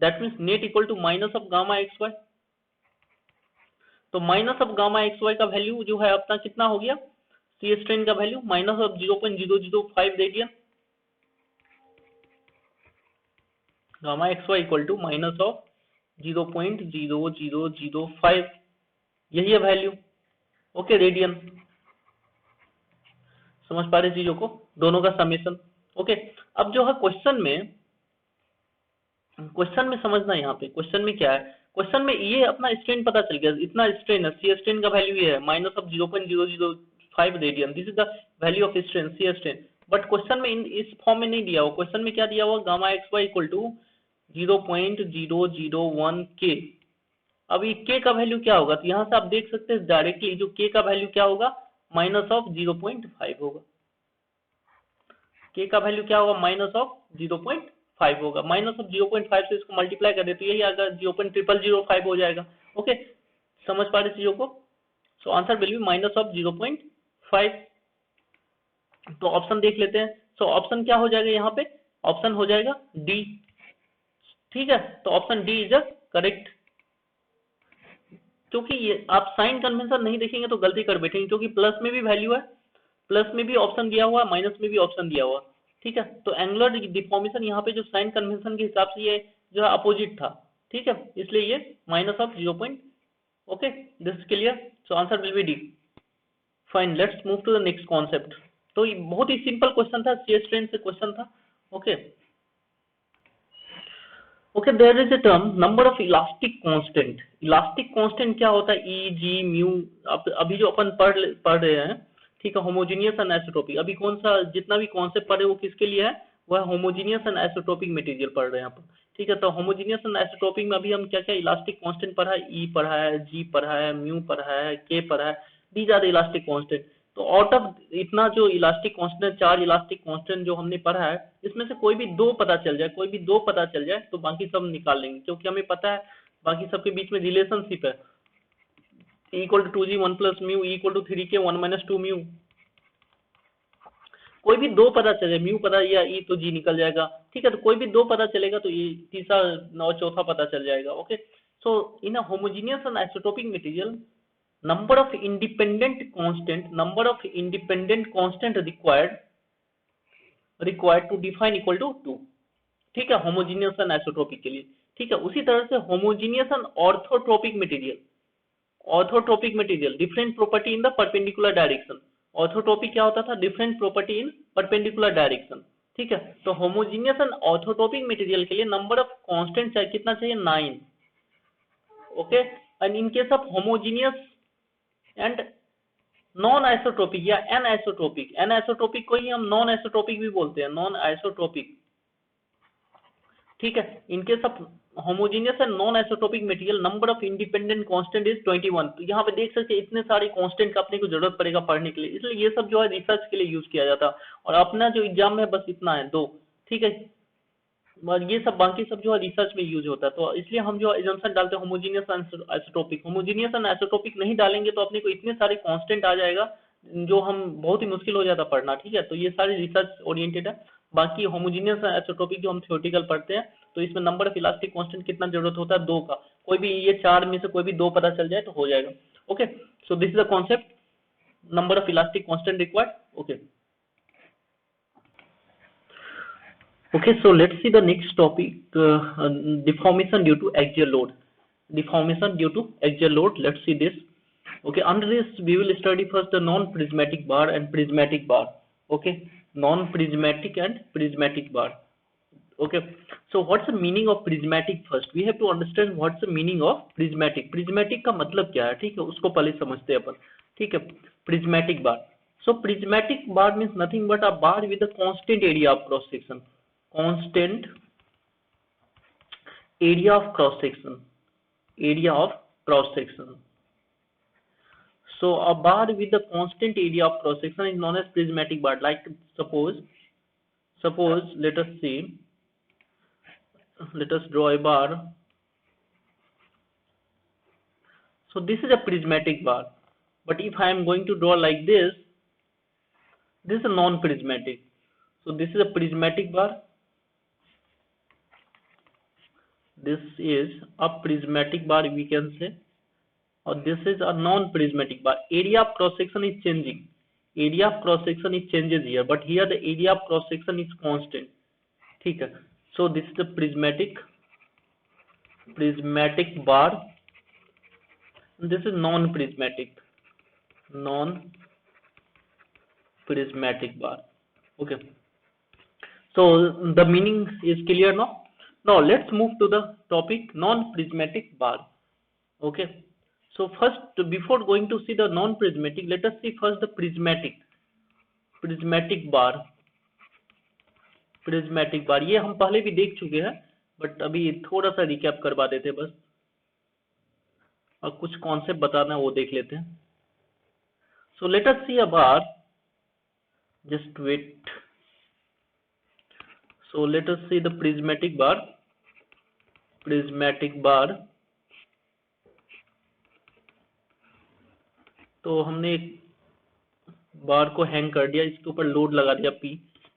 that means net equal to minus of gamma x y, तो minus of gamma x y का वैल्यू जो है अपना कितना हो गया, सी स्ट्रेन का value minus of 0.005 radian, gamma x y equal to minus of 0.0005, यही है वैल्यू, ओके रेडियन, समझ पा रहे चीजों को, दोनों का समेशन, ओके। अब जो है क्वेश्चन में समझना, यहाँ पे क्वेश्चन में क्या है, क्वेश्चन में ये अपना स्ट्रेन पता चल गया, इतना स्ट्रेन है, सी स्ट्रेन का वैल्यू ये है minus of 0.005 radian, this is the value of strain, shear strain, but question में इस फॉर्म में नहीं दिया हुआ, क्वेश्चन में क्या दिया हुआ, gamma x y equal to 0.001 के। अब ये के का वैल्यू क्या होगा, तो यहाँ से आप देख सकते हैं डायरेक्टली जो के का वैल्यू क्या होगा, माइनस ऑफ 0.5 होगा, के का वैल्यू क्या होगा, माइनस ऑफ 0.5 होगा, माइनस ऑफ 0.5 से इसको मल्टीप्लाई कर दे तो यही आएगा 0.0005 हो जाएगा, ओके, समझ पा रहे चीजों को, सो answer will B minus of 0.5। तो ऑप्शन देख लेते हैं, सो ऑप्शन क्या हो जाएगा, यहाँ पे ऑप्शन हो जाएगा डी, ठीक है, तो option D is a correct, क्योंकि ये आप साइन कन्वेंशन नहीं देखेंगे तो गलती कर बैठेंगे, क्योंकि प्लस में भी वैल्यू है, प्लस में भी ऑप्शन दिया हुआ है, माइनस में भी ऑप्शन दिया हुआ, ठीक है। तो एंगुलर डिफॉर्मेशन यहाँ पे जो साइन कन्वेंशन के हिसाब से ये जो है अपोजिट था, ठीक है, इसलिए ये minus of 0. Okay, this clear, so answer will be D, fine, let's move to the next concept. तो ये बहुत ही सिंपल क्वेश्चन था, सी स्ट्रेन से क्वेश्चन था, okay. Okay, there is a term number of elastic constant, elastic constant क्या होता है, ई जी म्यू, अभी जो अपन पढ़ रहे हैं, ठीक है, होमोजेनियस एंड आइसोट्रोपिक, अभी कौन सा जितना भी कॉन्सेप्ट पढ़े वो किसके लिए है, वह होमोजेनियस एंड आइसोट्रोपिक मटेरियल पढ़ रहे हैं अपन, ठीक है। तो होमोजेनियस एंड आइसोट्रोपिक में अभी हम क्या क्या इलास्टिक कांस्टेंट पढ़ा है, ई पढ़ा है, जी पढ़ा है, म्यू पढ़ा है, के पढ़ा है, these are the elastic constant. तो आउट ऑफ इतना जो इलास्टिक कांस्टेंट, 4 इलास्टिक कांस्टेंट जो हमने पढ़ा है, इसमें से कोई भी दो पता चल जाए, कोई भी दो पता चल जाए तो बाकी सब निकाल लेंगे, क्योंकि हमें पता है बाकी सबके बीच में रिलेशनशिप है, इक्वल टू 2g 1 प्लस mu equal to 3k 1 minus 2 mu, कोई भी दो पता चले, म्यू पता या ई तो जी निकल जाएगा, ठीक है। तो कोई भी दो पता चलेगा तो ये तीसरा और चौथा पता चल जाएगा। Okay, so in a homogeneous and isotopic material number of independent constant required to define equal to 2, ठीक है, होमोजेनियस एंड आइसोटोपिक के लिए, ठीक है। उसी तरह से homogeneous and orthotropic material different property in the perpendicular direction. Orthotropic क्या होता था? Different property in perpendicular direction, ठीक है। तो होमोजेनियस एंड ऑर्थोट्रोपिक मटेरियल के लिए नंबर ऑफ कांस्टेंट चाहिए, कितना चाहिए? 9। Okay, and in case of homogeneous and non isotropic या एन आइसोट्रोपिक को ही हम नॉन आइसोट्रोपिक भी बोलते हैं, नॉन आइसोट्रोपिक, ठीक है। इन case of homogeneous and non isotropic material number of independent constant is 21। तो यहाँ पे देख सकते हैं इतने सारे कांस्टेंट का अपने को जरूरत पड़ेगा पढ़ने के लिए, इसलिए ये सब जो है रिसर्च के लिए यूज किया जाता है। और अपना जो एग्जाम में बस इतना है 2, ठीक है। ये सब बाकी सब जो है रिसर्च में यूज होता है, तो इसलिए हम जो एजम्पशन डालते हैं homogeneous and isotopic. Homogeneous and isotopic नहीं डालेंगे तो अपने को इतने सारे कांस्टेंट आ जाएगा जो हम बहुत ही मुश्किल हो जाता पढ़ना, ठीक है। तो ये सारे रिसर्च ओरिएंटेड है। बाकी होमोजेनियस एंड आइसोटोपिक जो हम थ्योरेटिकल पढ़ते हैं, तो इसमें नंबर ऑफ इलास्टिक कांस्टेंट कितना जरूरत होता है? 2 का। कोई भी ये 4 में से कोई भी 2 पता चल जाए तो हो जाएगा। Okay, so this is the concept, number of elastic constant required. Okay, so let's see the next topic, deformation due to axial load. Let's see this. Okay, under this we will study first the non-prismatic bar and prismatic bar. Okay, non-prismatic and prismatic bar. Okay, so what's the meaning of prismatic? First we have to understand what's the meaning of prismatic. Prismatic का मतलब क्या है, ठीक है, उसको पहले समझते हैं अपन, ठीक है। prismatic bar, so prismatic bar means nothing but a bar with a constant area of cross section, so a bar with a constant area of cross section is known as prismatic bar. Like suppose let us draw a bar. So this is a prismatic bar, but if I am going to draw like this is a non-prismatic. So this is a prismatic bar, this is a prismatic bar we can say, or this is a non-prismatic bar. Area of cross section is changing, changes here, but here the area of cross section is constant, ठीक है। So this is the prismatic bar, this is non-prismatic bar. Okay, so the meaning is clear now. Now let's move to the topic non-prismatic bar. Okay, so first, before going to see the non-prismatic, let us see first the prismatic bar. ये हम पहले भी देख चुके हैं, बट अभी थोड़ा सा रिकैप करवा देते हैं बस, और कुछ कॉन्सेप्ट बताना है वो देख लेते हैं। So let us see a bar, just wait. So let us see the prismatic bar. तो हमने एक बार को हैंग कर दिया, इसके ऊपर लोड लगा दिया P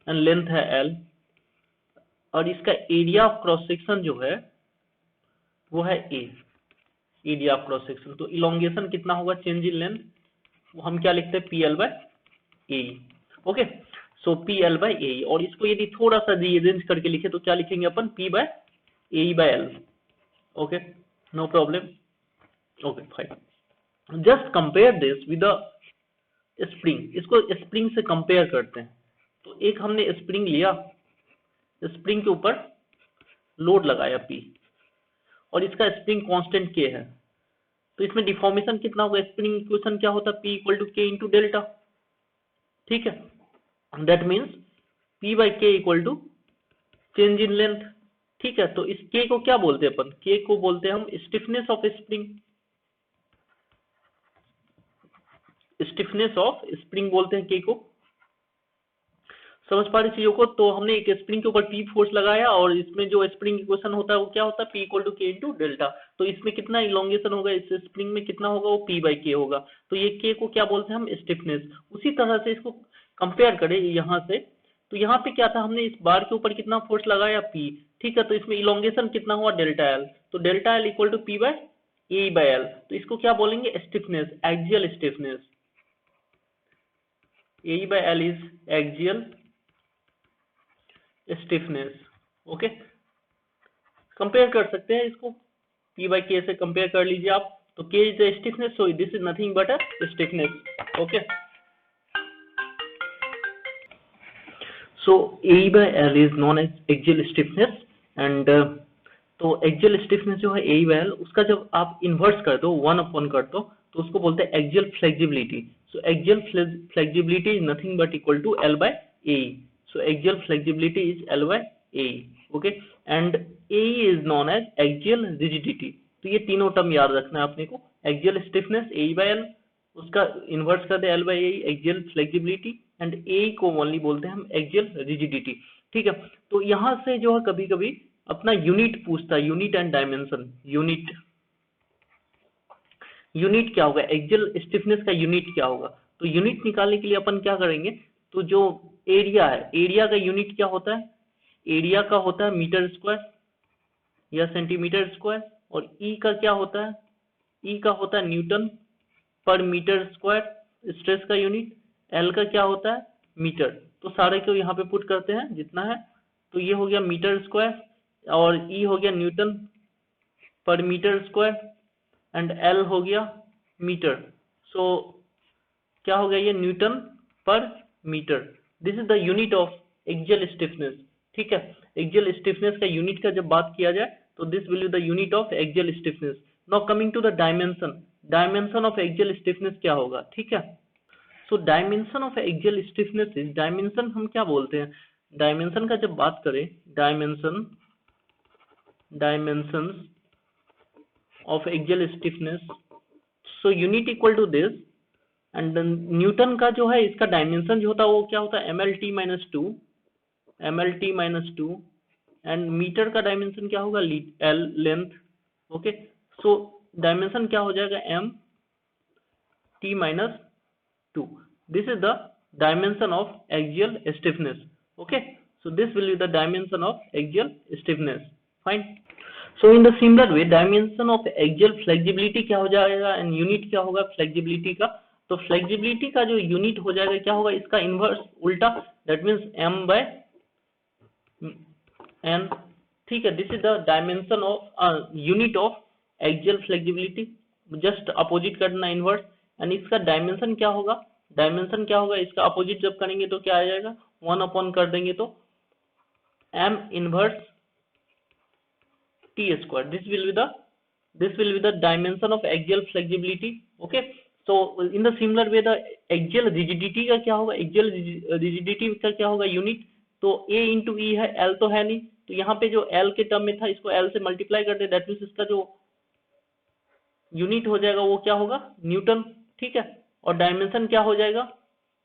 एंड लेंथ है L, और इसका एरिया ऑफ क्रॉस सेक्शन जो है वो है A, area of cross section. तो इलोंगेशन कितना होगा? चेंज इन लेंथ, हम क्या लिखते हैं? PL/AE। ओके, सो PL/AE, और इसको यदि थोड़ा सा रीअरेंज करके लिखे तो क्या लिखेंगे अपन? P/AE/L। Okay, no problem. Okay, fine. Just compare this with the spring, इसको स्प्रिंग से कंपेयर करते हैं। तो एक हमने स्प्रिंग लिया, स्प्रिंग के ऊपर लोड लगाया P, और इसका स्प्रिंग कांस्टेंट K है, तो इसमें डिफॉर्मेशन कितना होगा? स्प्रिंग इक्वेशन क्या होता है? P = K × डेल्टा, ठीक है। That means P/K = change in length, ठीक है। तो इस K को क्या बोलते हैं अपन? K को बोलते हैं हम स्टिफनेस ऑफ स्प्रिंग बोलते हैं K को। समझ पा रहे चीजों को? तो हमने एक स्प्रिंग के ऊपर P फोर्स लगाया, और इसमें जो स्प्रिंग इक्वेशन होता है वो क्या होता है? P = K × delta. तो इसमें कितना इलोंगेशन होगा? इस स्प्रिंग में कितना होगा? वो P/K होगा। तो ये K को क्या बोलते हैं हम? स्टिफनेस। उसी तरह से इसको कंपेयर करें यहाँ से, तो यहाँ पे क्या था, हमने इस बार के ऊपर कितना फोर्स लगाया P, ठीक है, तो इसमें इलोंगेशन कितना हुआ डेल्टा एल, तो delta L equal to P by A by L, तो इसको क्या बोलेंगे, stiffness, axial stiffness, A by L is axial stiffness. Okay, compare कर सकते हैं इसको, P बाय K से कंपेयर कर लीजिए आप, तो K is the stiffness, so this is nothing but a stiffness. Okay, so A by L is known as axial stiffness and तो axial stiffness जो है A by L, उसका जब आप इन्वर्स कर दो, 1 कर दो, तो उसको बोलते हैं axial flexibility। So axial flexibility is nothing but equal to L by A। So axial flexibility is L by A। Okay, and A is known as axial rigidity। तो ये तीनों टर्म याद रखना है अपने को, axial stiffness A by L, उसका इन्वर्स कर दे L by A, axial flexibility, and A को ओनली बोलते हैं हम एक्सियल रिजिडिटी। ठीक है, तो यहां से जो है कभी कभी अपना यूनिट पूछता है, यूनिट एंड डायमेंशन। यूनिट क्या होगा, एक्सियल स्टिफनेस का यूनिट क्या होगा, तो यूनिट निकालने के लिए अपन क्या करेंगे, तो जो एरिया है, एरिया का यूनिट क्या होता है, एरिया का होता है मीटर स्क्वायर या सेंटीमीटर स्क्वायर, और ई का क्या होता है, ई का होता है Newton per metre square, stress का यूनिट, एल का क्या होता है मीटर। तो सारे को यहाँ पे पुट करते हैं जितना है, तो ये हो गया मीटर स्क्वायर, और ई हो गया Newton per metre square, and L हो गया मीटर। सो क्या हो गया, ये newton per metre. This is the unit of axial stiffness. ठीक है, एक्सियल स्टिफनेस का यूनिट का जब बात किया जाए तो this will be the unit of axial stiffness. Now coming to the dimension, dimension of axial stiffness क्या होगा। ठीक है, so dimension of axial stiffness is, dimension हम क्या बोलते हैं, डायमेंशन का जब बात करें, dimension of axial stiffness, so unit equal to this, and newton का जो है इसका डायमेंशन जो होता है वो क्या होता है, MLT minus two, and metre का डायमेंशन क्या होगा, L length. Okay, so dimension क्या हो जाएगा, MT minus 2। This is the dimension of axial stiffness. Okay, so this will be the dimension of axial stiffness. Fine. So in the similar way, dimension of axial flexibility क्या हो जाएगा, and unit क्या होगा flexibility का, तो flexibility का जो unit हो जाएगा क्या होगा, इसका inverse उल्टा, that means M by N। ठीक है, this is the dimension of unit of axial flexibility, just opposite करना inverse, and इसका dimension क्या होगा, डायमेंशन क्या होगा, इसका अपोजिट जब करेंगे तो क्या आ जाएगा, 1 कर देंगे तो M inverse T square. This will be the dimension of axial flexibility. Okay, so in the similar way the axial rigidity का क्या होगा, एक्सियल रिजिडिटी का क्या होगा यूनिट, तो A इंटू ई है, L तो है नहीं, तो यहाँ पे जो L के टर्म में था इसको L से मल्टीप्लाई कर दे, दैट मीन्स इसका जो यूनिट हो जाएगा वो क्या होगा, न्यूटन। ठीक है, और डायमेंशन क्या हो जाएगा,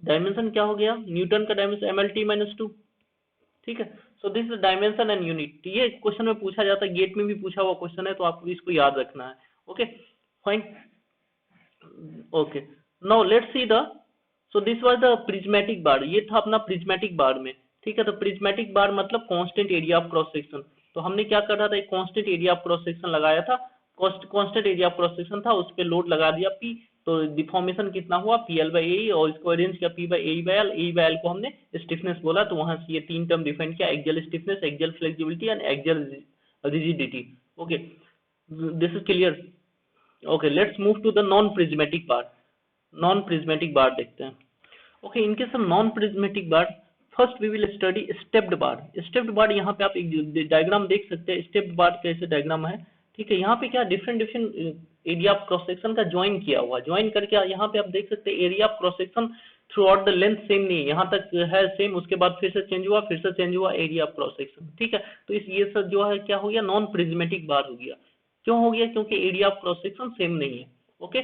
डायमेंशन क्या हो गया, न्यूटन का डायमेंशन MLT माइनस 2। ठीक है, so this is dimension and unit. ये क्वेश्चन में पूछा जाता है, गेट में भी पूछा हुआ क्वेश्चन है, तो आपको इसको याद रखना है। Okay fine, okay, now let's see the, so this was the prismatic bar, ये था अपना प्रिज्मेटिक बार में। ठीक है, तो प्रिज्मेटिक बार मतलब constant area of cross section. तो हमने क्या कर रहा था, एक constant area of cross section लगाया था, constant area of cross section था, उस पे लोड लगा दिया P, तो डिफॉर्मेशन कितना हुआ PL बाई ए, और इसको अरेंज किया P by A by L, A by L को हमने स्टिफनेस बोला, तो वहां से ये तीन टर्म डिफाइन किया, axial stiffness, axial flexibility and axial rigidity. Okay, this is clear. Okay, let's move to the non prismatic bar. Non prismatic bar देखते हैं। Okay, in case of non prismatic bar, first we will study stepped bar. Stepped bar, यहाँ पे आप एक डायग्राम देख सकते हैं, स्टेप्ड बार कैसे डायग्राम है। ठीक है, यहाँ पे क्या different area of cross section का ज्वाइन किया हुआ, ज्वाइन करके यहाँ पे आप देख सकते हैं area of cross section through out the length same नहीं है, यहाँ तक है सेम, उसके बाद फिर से चेंज हुआ, फिर से चेंज हुआ एरिया ऑफ क्रॉस सेक्शन। ठीक है, तो इस ये सब जो है क्या हो गया, नॉन प्रिज्मेटिक बार हो गया। क्यों हो गया, क्योंकि area of cross section same नहीं है। ओके,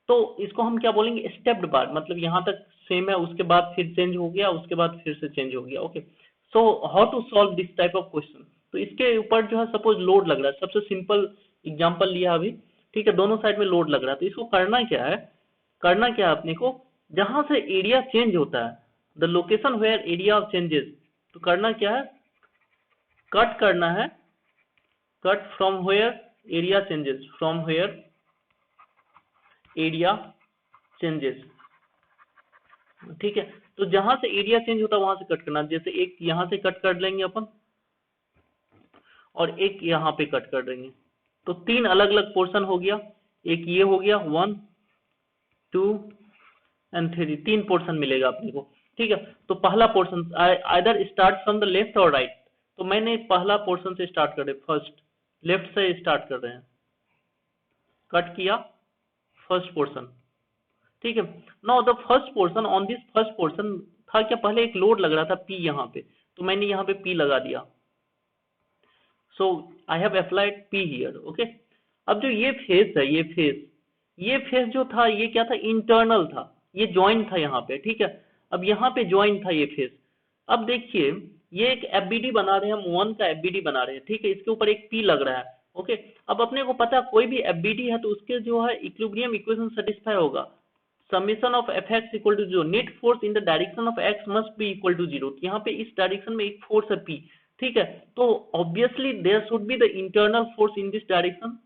तो इसको हम क्या बोलेंगे, स्टेप्ड बार, मतलब यहाँ तक सेम है, उसके बाद फिर चेंज हो गया, उसके बाद फिर से चेंज हो गया। Okay, so how to solve this type of question, तो इसके ऊपर जो है सपोज लोड लग रहा है, सबसे सिंपल एग्जांपल लिया अभी। ठीक है, दोनों साइड में लोड लग रहा है, तो इसको करना क्या है, करना क्या है अपने को, जहां से एरिया चेंज होता है the location where area of changes, तो करना क्या है, कट करना है, cut from where area changes, from where area changes, ठीक है। तो जहां से एरिया चेंज होता है वहां से कट करना, जैसे एक यहां से कट कर लेंगे अपन और एक यहां पे कट कर देंगे, तो 3 अलग अलग पोर्शन हो गया, एक ये हो गया 1 2 एंड 3, 3 पोर्शन मिलेगा अपने को, ठीक है। तो पहला portion either start from the left और राइट, तो मैंने पहला पोर्शन से स्टार्ट कर रहे, फर्स्ट लेफ्ट से स्टार्ट कर रहे हैं, कट किया फर्स्ट पोर्शन, ठीक है। Now the first portion, on this first portion था क्या, पहले एक लोड लग रहा था P यहाँ पे, तो मैंने यहाँ पे P लगा दिया, so I have applied P here, okay. अब जो ये फेस है, ये फेस जो था ये क्या था, इंटरनल था, ये ज्वाइंट था यहाँ पे, ठीक है। अब यहाँ पे ज्वाइंट था ये फेस। अब देखिए ये एक FBD बना रहे हैं, हम 1 का FBD बना रहे हैं, ठीक है, इसके ऊपर एक P लग रहा है, ओके। अब अपने को पता कोई भी FBD है तो उसके जो है इक्विलिब्रियम इक्वेशन सेटिस्फाई होगा, summation of Fx equal to 0, net force in the direction of x must be equal to 0, यहाँ पे इस डायरेक्शन में एक फोर्स है P, ठीक है। तो obviously there should be the internal force in this direction,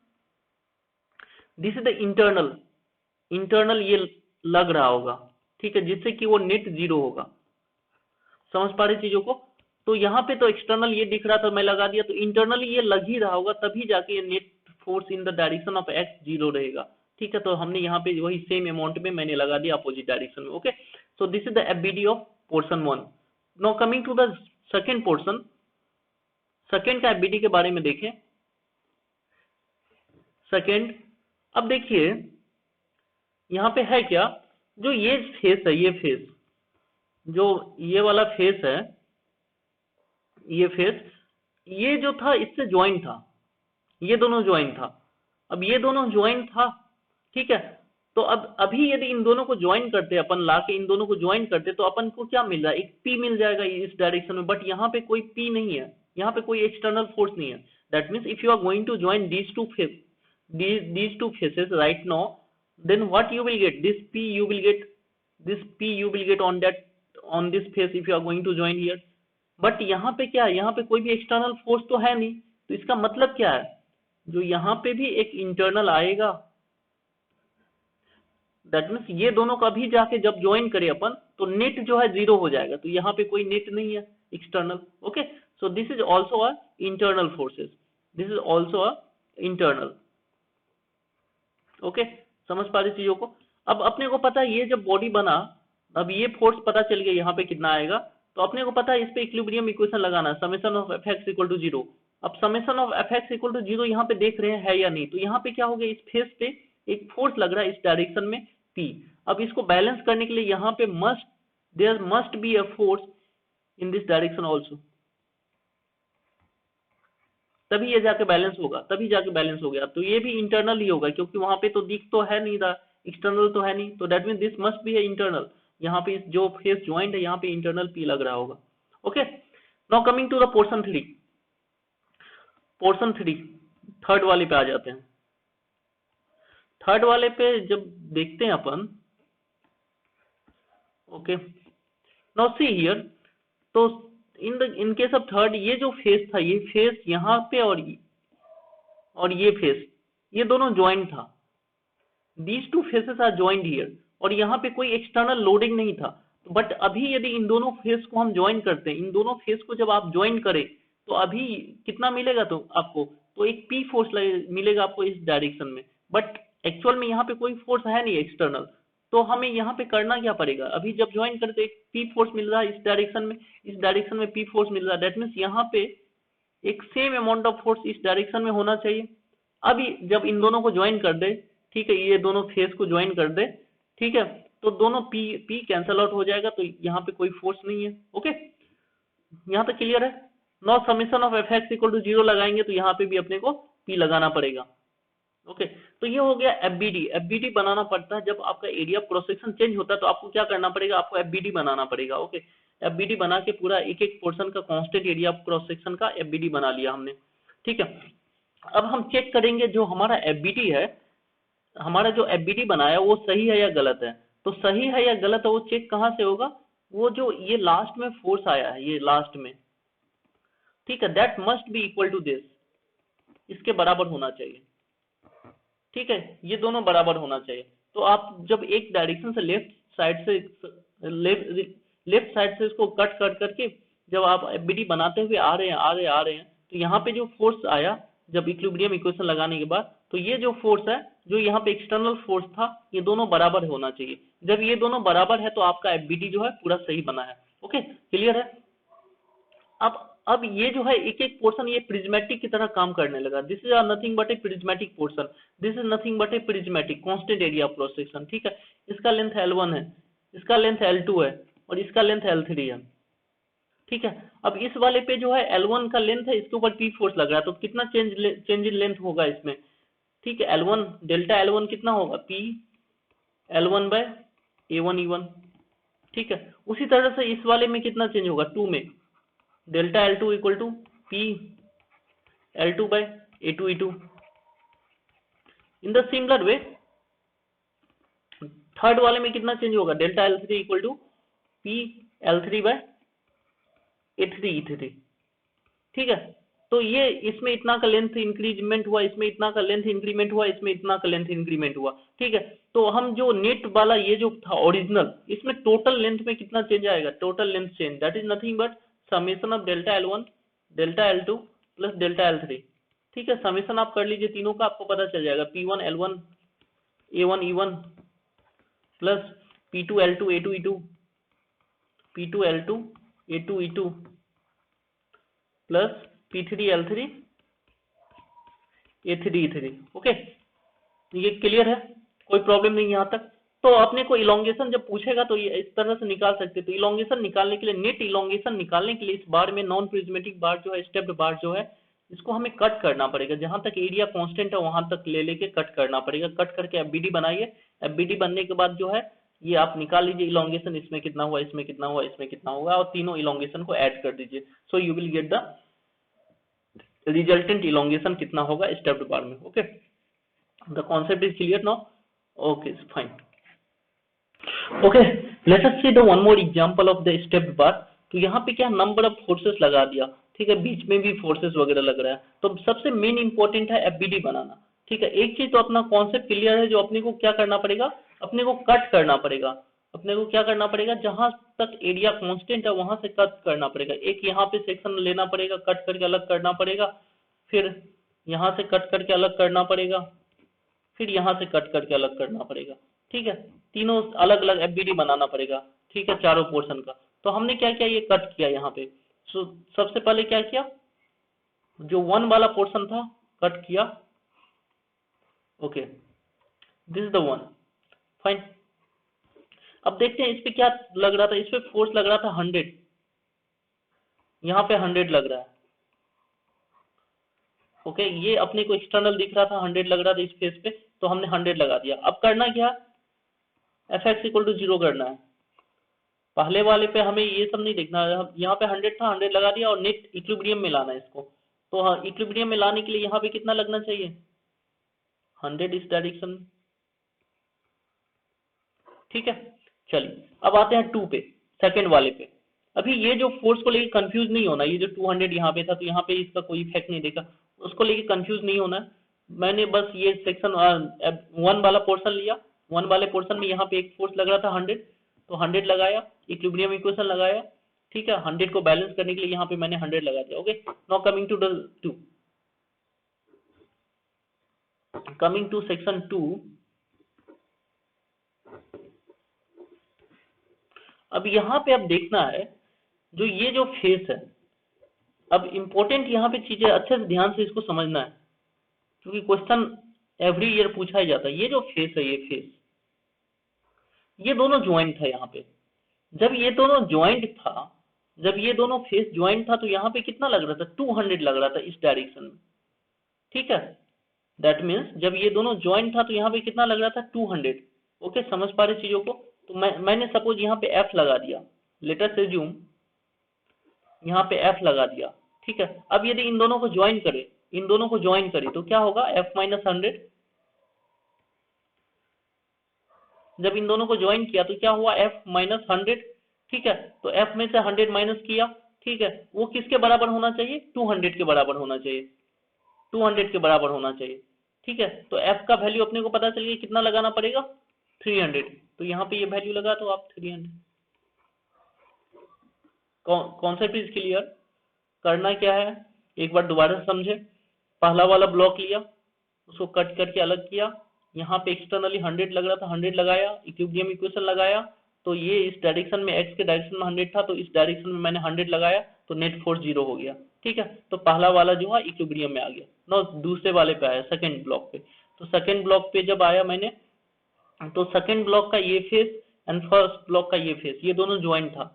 this is the internal ये लग रहा होगा, ठीक है, जिससे कि वो नेट 0 होगा, समझ पा रहे चीजों को। तो यहाँ पे तो एक्सटर्नल ये दिख रहा था, मैं लगा दिया, तो इंटरनली ये लग ही रहा होगा, तभी जाके ये net force in the direction of x 0 रहेगा, ठीक है। तो हमने यहाँ पे वही सेम अमाउंट में मैंने लगा दिया अपोजिट डायरेक्शन में, okay. So this is the FBD of portion 1। Now coming to the second portion, second का FBD के बारे में देखें। सेकेंड, अब देखिए यहाँ पे है क्या, जो ये फेस है, ये फेस, जो ये वाला फेस है, ये फेस, ये जो था इससे ज्वाइंट था, ये दोनों ज्वाइंट था। अब ये दोनों ज्वाइंट था, ठीक है। तो अब अभी यदि इन दोनों को ज्वाइन करते, अपन लाके इन दोनों को ज्वाइन करते, तो अपन को क्या मिल रहा है, एक P मिल जाएगा इस डायरेक्शन में, बट यहाँ पे कोई P नहीं है, यहाँ पे कोई एक्सटर्नल फोर्स नहीं है। That means if you are going to join these two faces right now, then what you will get, this P you will get on this face if you are going to join here। But यहाँ पे क्या है, यहाँ पे कोई भी एक्सटर्नल फोर्स तो है नहीं, तो इसका मतलब क्या है, जो यहाँ पे भी एक इंटरनल आएगा, दैट मीन्स ये दोनों का भी जाके जब ज्वाइन करें अपन, तो नेट जो है 0 हो जाएगा, तो यहाँ पे कोई नेट नहीं है external, okay. So this is also a internal forces, this is also a internal, okay. समझ पा रही चीजों को। अब अपने को पता है ये जब बॉडी बना, अब ये फोर्स पता चल गया यहाँ पे कितना आएगा, तो अपने को पता है इस पे इक्विलिब्रियम इक्वेशन लगाना, summation of Fx equal to 0। अब summation of Fx equal to 0 यहाँ पे देख रहे हैं है या नहीं, तो यहाँ पे क्या हो गया, इस फेस पे एक फोर्स लग रहा है इस डायरेक्शन में P। अब इसको बैलेंस करने के लिए यहाँ पे there must be a force in this direction also, तभी ये जाके बैलेंस होगा, तभी जाके बैलेंस हो गया। तो ये भी इंटरनल ही होगा, क्योंकि वहां पे तो दिख तो है नहीं रहा, एक्सटर्नल तो है नहीं, तो that mean this must be है इंटरनल। यहाँ पे जो फेस ज्वाइंट है यहाँ पे इंटरनल P लग रहा होगा, okay. Now coming to the portion 3, portion 3 third वाले पे आ जाते हैं। थर्ड वाले पे जब देखते हैं अपन, ओके, नाउ सी हियर, तो इन केस ऑफ थर्ड, ये जो फेस था, ये फेस यहाँ पे और ये फेस, ये दोनों ज्वाइंट था, these two faces are joint here, और यहाँ पे कोई एक्सटर्नल लोडिंग नहीं था। बट अभी यदि इन दोनों फेस को हम ज्वाइन करते हैं, इन दोनों फेस को जब आप ज्वाइन करें, तो अभी कितना मिलेगा, तो आपको तो एक P फोर्स मिलेगा आपको इस डायरेक्शन में, बट एक्चुअल में यहाँ पे कोई फोर्स है नहीं एक्सटर्नल। तो हमें यहाँ पे करना क्या पड़ेगा, अभी जब ज्वाइन करते एक P फोर्स मिल रहा है इस डायरेक्शन में P फोर्स मिल रहा है, दैट मीन्स यहाँ पे एक सेम अमाउंट ऑफ फोर्स इस डायरेक्शन में होना चाहिए। अभी जब इन दोनों को ज्वाइन कर दे, ठीक है, ये दोनों फेस को ज्वाइन कर दे, ठीक है, तो दोनों P कैंसल आउट हो जाएगा, तो यहाँ पे कोई फोर्स नहीं है, ओके। यहाँ तक क्लियर है। Now summation of Fx equal to 0 लगाएंगे, तो यहाँ पे भी अपने को P लगाना पड़ेगा, ओके। तो ये हो गया FBD बनाना पड़ता है जब आपका एरिया क्रॉस सेक्शन चेंज होता है, तो आपको क्या करना पड़ेगा, आपको FBD बनाना पड़ेगा, ओके। FBD बना के पूरा एक एक पोर्शन का कांस्टेंट एरिया क्रॉस सेक्शन का FBD बना लिया हमने, ठीक है। अब हम चेक करेंगे जो हमारा FBD है, हमारा जो FBD बनाया वो सही है या गलत है। तो सही है या गलत है वो चेक कहाँ से होगा, वो जो ये लास्ट में फोर्स आया है, ये लास्ट में, ठीक है, that must be equal to this, इसके बराबर होना चाहिए, ठीक है, ये दोनों बराबर होना चाहिए। तो आप जब एक डायरेक्शन से लेफ्ट साइड से इसको कट कर करके जब आप एफबीडी बनाते हुए आ रहे हैं, तो यहाँ पे जो फोर्स आया जब इक्विलिब्रियम इक्वेशन लगाने के बाद, तो ये जो फोर्स है, जो यहाँ पे एक्सटर्नल फोर्स था, ये दोनों बराबर होना चाहिए। जब ये दोनों बराबर है तो आपका एफबीडी जो है पूरा सही बना है। ओके, क्लियर है। अब ये जो है एक एक पोर्शन ये प्रिज्मेटिक की तरह काम करने लगा। This is nothing but A prismatic portion, this is nothing but A prismatic constant area of cross section, ठीक है। इसका लेंथ L1 है, इसका लेंथ L2 है और इसका लेंथ L3 है, ठीक है। अब इस वाले पे जो है L1 का लेंथ है, इसके ऊपर P फोर्स लग रहा है, तो कितना चेंज इन लेंथ होगा इसमें, ठीक है। L1 डेल्टा L1 कितना होगा, P L1 bye A1 E1, ठीक है। उसी तरह से इस वाले में कितना चेंज होगा, 2 में delta L2 equal to P L2 by A2 E2। In the similar way third वाले में कितना चेंज होगा, delta L3 equal to P L3 by A3 E3, ठीक है। तो ये इसमें इतना का लेंथ इंक्रीमेंट हुआ, इसमें इतना का लेंथ इंक्रीमेंट हुआ, इसमें इतना का लेंथ इंक्रीमेंट हुआ, ठीक है। तो हम जो नेट वाला ये जो था ओरिजिनल, इसमें टोटल लेंथ में कितना चेंज आएगा, total length change, that is nothing but summation of delta L1 delta L2 plus delta L3, ठीक है। समेशन आप कर लीजिए तीनों का, आपको पता चल जाएगा, P1 L1 A1 E1 plus P2 L2 A2 E2, P2 L2 A2 E2 plus P3 L3 A3 E3। Okay, ये क्लियर है, कोई प्रॉब्लम नहीं यहाँ तक। तो अपने को इलोंगेशन जब पूछेगा तो ये इस तरह से निकाल सकते हैं। तो इलोंगेशन निकालने के लिए, नेट इलोंगेशन निकालने के लिए इस बार में नॉन प्रिज्मेटिक बार जो है, स्टेप्ड बार जो है, इसको हमें कट करना पड़ेगा। जहां तक एरिया कांस्टेंट है वहां तक ले लेके कट करना पड़ेगा। कट करके एफबीडी बनाइए। एफबीडी बनने के बाद जो है ये आप निकाल लीजिए इलोंगेशन, इसमें कितना हुआ, इसमें कितना हुआ, इसमें कितना होगा, और तीनों इलोंगेशन को ऐड कर दीजिए। So you will get the resultant elongation कितना होगा स्टेप्ड बार में। Okay, the concept is clear now. Okay, fine. Okay, let us see the one more example of the stepped bar. तो यहाँ पे क्या नंबर ऑफ फोर्सेस लगा दिया, ठीक है, बीच में भी फोर्सेस वगैरह लग रहा है। तो सबसे मेन इंपॉर्टेंट है एफबीडी बनाना, ठीक है। एक चीज तो अपना कॉन्सेप्ट क्लियर है, जो अपने को क्या करना पड़ेगा, अपने को कट करना पड़ेगा। अपने को क्या करना पड़ेगा, जहां तक एरिया कांस्टेंट है वहां से कट करना पड़ेगा। एक यहाँ पे सेक्शन लेना पड़ेगा, कट करके अलग करना पड़ेगा, फिर यहाँ से कट करके अलग करना पड़ेगा, फिर यहाँ से कट करके अलग करना पड़ेगा, ठीक है। तीनों अलग अलग एफबीडी बनाना पड़ेगा, ठीक है, चारों पोर्शन का। तो हमने क्या किया, ये कट किया यहाँ पे। सो सबसे पहले क्या किया, जो 1 वाला पोर्शन था कट किया। Okay, this is the 1, fine. अब देखते हैं इस पे क्या लग रहा था, इस पे फोर्स लग रहा था 100, यहाँ पे 100 लग रहा है। ओके, ये अपने को एक्सटर्नल दिख रहा था, 100 लग रहा था इस फेस पे, तो हमने 100 लगा दिया। अब करना क्या, Fx इक्वल टू 0 करना है। पहले वाले पे हमें ये सब नहीं देखना है, यहाँ पे 100 था, 100 लगा दिया, और नेट इक्विलिब्रियम में लाना है इसको। तो हाँ, इक्विलिब्रियम में लाने के लिए यहाँ पे कितना लगना चाहिए, 100 इस डायरेक्शन में, ठीक है। चलिए अब आते हैं 2 पे, सेकंड वाले पे। अभी ये जो फोर्स को लेके कंफ्यूज नहीं होना, ये जो 200 यहाँ पे था तो यहाँ पे इसका कोई इफेक्ट नहीं देखा, उसको लेके कंफ्यूज नहीं होना। मैंने बस ये सेक्शन 1 वाला पोर्शन लिया, 1 वाले पोर्शन में यहाँ पे एक फोर्स लग रहा था 100, तो 100 लगाया, इक्विलिब्रियम इक्वेशन लगाया, ठीक है। 100 को बैलेंस करने के लिए यहाँ पे मैंने 100 लगा दिया। Okay, now coming to the 2, coming to section 2। अब यहाँ पे अब देखना है, जो ये जो फेस है, अब इम्पोर्टेंट यहाँ पे चीजें अच्छे से ध्यान से इसको समझना है, क्योंकि क्वेश्चन एवरी ईयर पूछा ही जाता है। ये जो फेस है, ये फेस, ये दोनों ज्वाइंट था यहाँ पे। जब ये दोनों ज्वाइंट था, जब ये दोनों फेस ज्वाइंट था, तो यहाँ पे कितना लग रहा था, 200 लग रहा था इस डायरेक्शन में, ठीक है। दैट मीन्स जब ये दोनों ज्वाइंट था तो यहाँ पे कितना लग रहा था, 200। ओके, समझ पा रहे चीजों को। तो मैंने सपोज यहाँ पे F लगा दिया, लेट अस अज्यूम यहाँ पे F लगा दिया, ठीक है। अब यदि इन दोनों को ज्वाइन करें, इन दोनों को ज्वाइन करें तो क्या होगा, F माइनस 100। जब इन दोनों को ज्वाइन किया तो क्या हुआ, F माइनस 100 ठीक है, तो f में से 100 माइनस किया, ठीक है, वो किसके बराबर होना चाहिए, 200 के बराबर होना चाहिए, 200 के बराबर होना चाहिए, ठीक है। तो f का वैल्यू अपने को पता चल गया, कितना लगाना पड़ेगा, 300। तो यहाँ पे ये वैल्यू लगा तो आप 300। Concept is clear. करना क्या है, एक बार दोबारा समझे। पहला वाला ब्लॉक लिया, उसको कट करके अलग किया, यहाँ पे एक्सटर्नली 100 लग रहा था, 100 लगाया, इक्विलिब्रियम इक्वेशन लगाया, तो ये इस डायरेक्शन में, x के डायरेक्शन में 100 था, तो इस डायरेक्शन में मैंने 100 लगाया, तो नेट फोर्स 0 हो गया, ठीक है। तो पहला वाला जो है इक्विलिब्रियम में आ गया। नो, दूसरे वाले पे आया, सेकंड ब्लॉक पे। तो सेकंड ब्लॉक पे जब आया मैंने, तो सेकंड ब्लॉक का ये फेस एंड फर्स्ट ब्लॉक का ये फेस, ये दोनों ज्वाइंट था,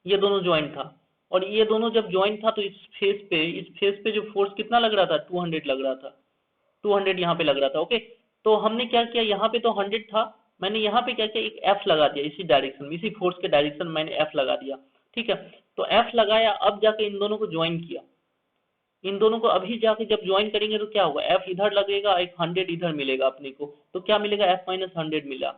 ये दोनों ज्वाइंट था, और ये दोनों जब ज्वाइंट था तो इस फेस पे जो फोर्स कितना लग रहा था, 200 लग रहा था, 200 यहाँ पे लग रहा था, ओके। तो हमने क्या किया, यहाँ पे तो 100 था, मैंने यहाँ पे क्या किया, एक एफ लगा दिया, इसी डायरेक्शन में, इसी फोर्स के डायरेक्शन में मैंने एफ लगा दिया, ठीक है। तो एफ लगाया, अब जाके इन दोनों को ज्वाइन किया, इन दोनों को अभी जाके जब ज्वाइन करेंगे तो क्या होगा, एफ इधर लगेगा, एक 100 इधर मिलेगा अपने को, तो क्या मिलेगा, एफ माइनस 100 मिला,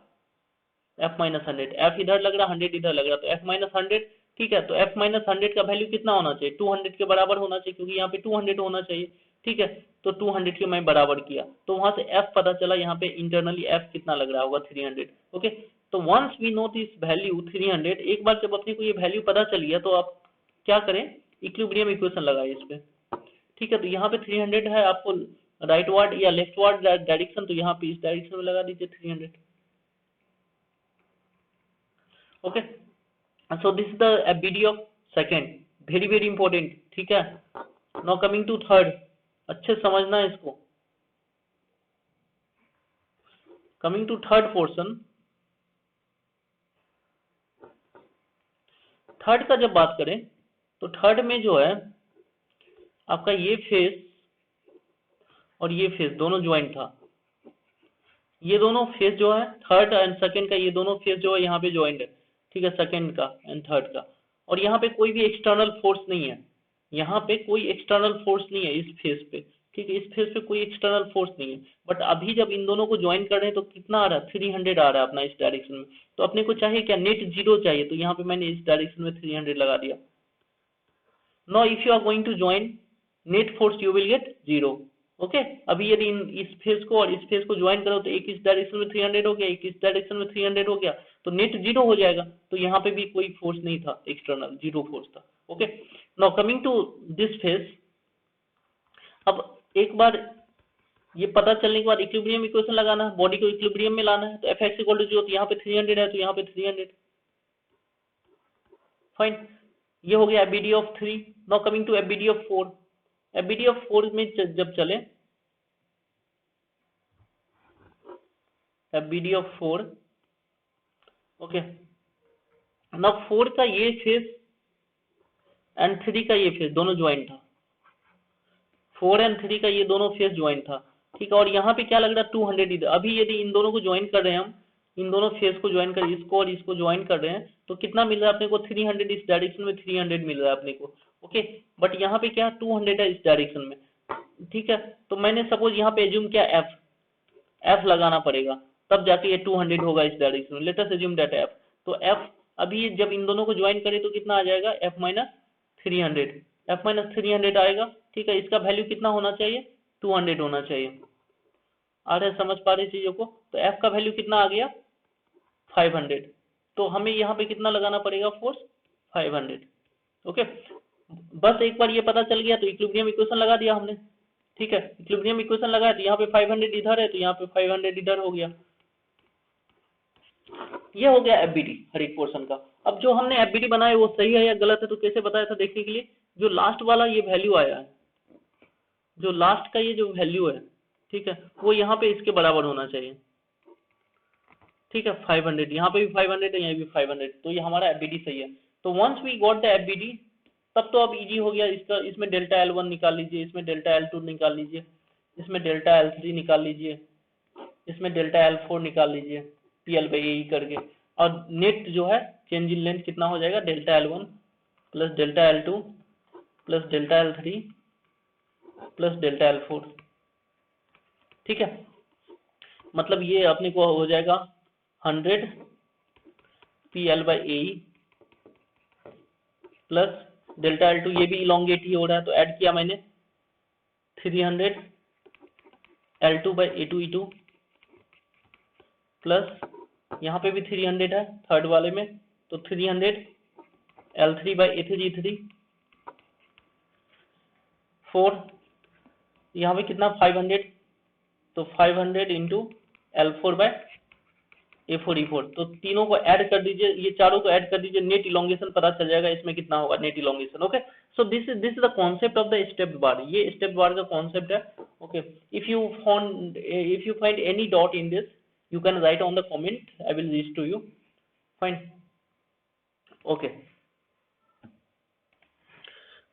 एफ माइनस 100, एफ इधर लग रहा, 100 इधर लग रहा, तो एफ माइनस 100, ठीक है। तो एफ माइनस 100 का वैल्यू कितना होना चाहिए, 200 के बराबर होना चाहिए, क्योंकि यहाँ पे 200 होना चाहिए, ठीक है। तो 200 के मैं बराबर किया, तो वहां से एफ पता चला, यहाँ पे इंटरनली एफ कितना लग रहा होगा, 300, ओके। तो once we know this value 300, एक बार जब अपने को ये वैल्यू पता चल गया, तो आप क्या करें, इक्विलिब्रियम इक्वेशन लगाए इस पे, ठीक है। तो यहाँ पे 300 है, आपको राइट वार्ड या लेफ्ट वार्ड डायरेक्शन, तो यहाँ पे इस डायरेक्शन में लगा दीजिए 300, okay. So this is the FBD of second, very very important, ठीक है। नाउ कमिंग टू थर्ड, अच्छे समझना है इसको। Coming to third portion, third का जब बात करें, तो थर्ड में जो है आपका ये फेस और ये फेस दोनों ज्वाइंट था, ये दोनों फेस जो है थर्ड एंड सेकंड का, ये दोनों फेस जो है यहाँ पे ज्वाइंट है, ठीक है, सेकंड का एंड थर्ड का। और यहाँ पे कोई भी एक्सटर्नल फोर्स नहीं है, यहाँ पे कोई एक्सटर्नल फोर्स नहीं है इस फेस पे, ठीक है, इस फेस पे कोई एक्सटर्नल फोर्स नहीं है। बट अभी जब इन दोनों को ज्वाइन कर रहे हैं तो कितना आ रहा है, 300 आ रहा है अपना इस डायरेक्शन में। तो अपने को चाहिए क्या, नेट 0 चाहिए, तो यहाँ पे मैंने इस डायरेक्शन में 300 लगा दिया। Now if you are going to join net force you will get 0, okay. अभी यदि इस फेस को और इस फेस को ज्वाइन करो, तो एक इस डायरेक्शन में 300 हो गया, एक इस डायरेक्शन में 300 हो गया, तो नेट 0 हो जाएगा। तो यहाँ पे भी कोई फोर्स नहीं था एक्सटर्नल, 0 फोर्स था, okay. Now coming to this phase, अब एक बार ये पता चलने के बाद इक्विलिब्रियम इक्वेशन लगाना है, बॉडी को इक्विलिब्रियम में लाना है, तो Fx इक्वल टू 0, तो यहाँ पे 300 है, तो यहाँ पे 300, फाइन। ये हो गया FBD of 3। Now coming to FBD of 4, FBD of 4 में जब चले, FBD ऑफ 4, ओके। नाउ 4 का ये फेस एंड 3 का ये फेस दोनों ज्वाइंट था, 4 एंड 3 का ये दोनों फेस ज्वाइंट था, ठीक है। और यहाँ पे क्या लग रहा है, 200 इधर। अभी यदि इन दोनों को ज्वाइन कर रहे हैं हम, इन दोनों फेस को ज्वाइन कर, इसको और इसको ज्वाइन कर रहे हैं, तो कितना मिल रहा है अपने को, 300 इस डायरेक्शन में 300 मिल रहा है अपने को, ओके। बट यहाँ पे क्या 200 है इस डायरेक्शन में, ठीक है। तो मैंने सपोज यहाँ पे एज्यूम किया एफ लगाना पड़ेगा, तब जाके ये 200 होगा इस डायरेक्शन में, let us assume that F. तो एफ अभी जब इन दोनों को ज्वाइन करें तो कितना आ जाएगा, एफ माइनस 300, एफ माइनस 300 आएगा, ठीक है। इसका वैल्यू कितना होना चाहिए, 200 होना चाहिए। आ रहे समझ पा रहे चीजों को। तो एफ का वैल्यू कितना आ गया, 500। तो हमें यहाँ पे कितना लगाना पड़ेगा फोर्स, 500, ओके। बस एक बार ये पता चल गया तो इक्विलिब्रियम इक्वेशन लगा दिया हमने, ठीक है। इक्विलिब्रियम इक्वेशन लगाया तो यहाँ पे 500 इधर है, तो यहाँ पे 500 इधर हो गया। ये हो गया FBD हर एक पोर्शन का। अब जो हमने FBD बनाया वो सही है या गलत है, तो कैसे बताया था देखने के लिए, जो लास्ट वाला ये वैल्यू आया है, जो लास्ट का ये जो वैल्यू है, ठीक है, वो यहाँ पे इसके बराबर होना चाहिए, ठीक है। 500, यहाँ पे भी 500 है, यहाँ भी 500, तो ये हमारा FBD सही है। तो once we got the FBD, तब तो अब इजी हो गया इसका, इसमें डेल्टा L1 निकाल लीजिए, इसमें डेल्टा L2 निकाल लीजिए, इसमें डेल्टा L3 निकाल लीजिए, इसमें डेल्टा L4 निकाल लीजिए, PL/AE करके। और नेट जो है चेंज इन लेंथ कितना हो जाएगा, delta L1 plus delta L2 plus delta L3 plus delta L4, ठीक है। मतलब ये अपने को हो जाएगा 100 PL/AE प्लस डेल्टा L2 ये भी इलोंगेट ही हो रहा है, तो ऐड किया मैंने 300 L2 by A2 E2 plus यहाँ पे भी 300 है थर्ड वाले में, तो 300 L3 by A3 E3 4, यहाँ पे कितना 500, तो 500 into L4 by A4 E4, तो तीनों को ऐड कर दीजिए, ये चारों को ऐड कर दीजिए, नेट इलोंगेशन पता चल जाएगा इसमें कितना होगा net elongation. Okay, so this is the concept of the step बार, ये स्टेप बार का कॉन्सेप्ट है। Okay, if you find any dot in this you can write on the comment, I will reach to you, fine। okay,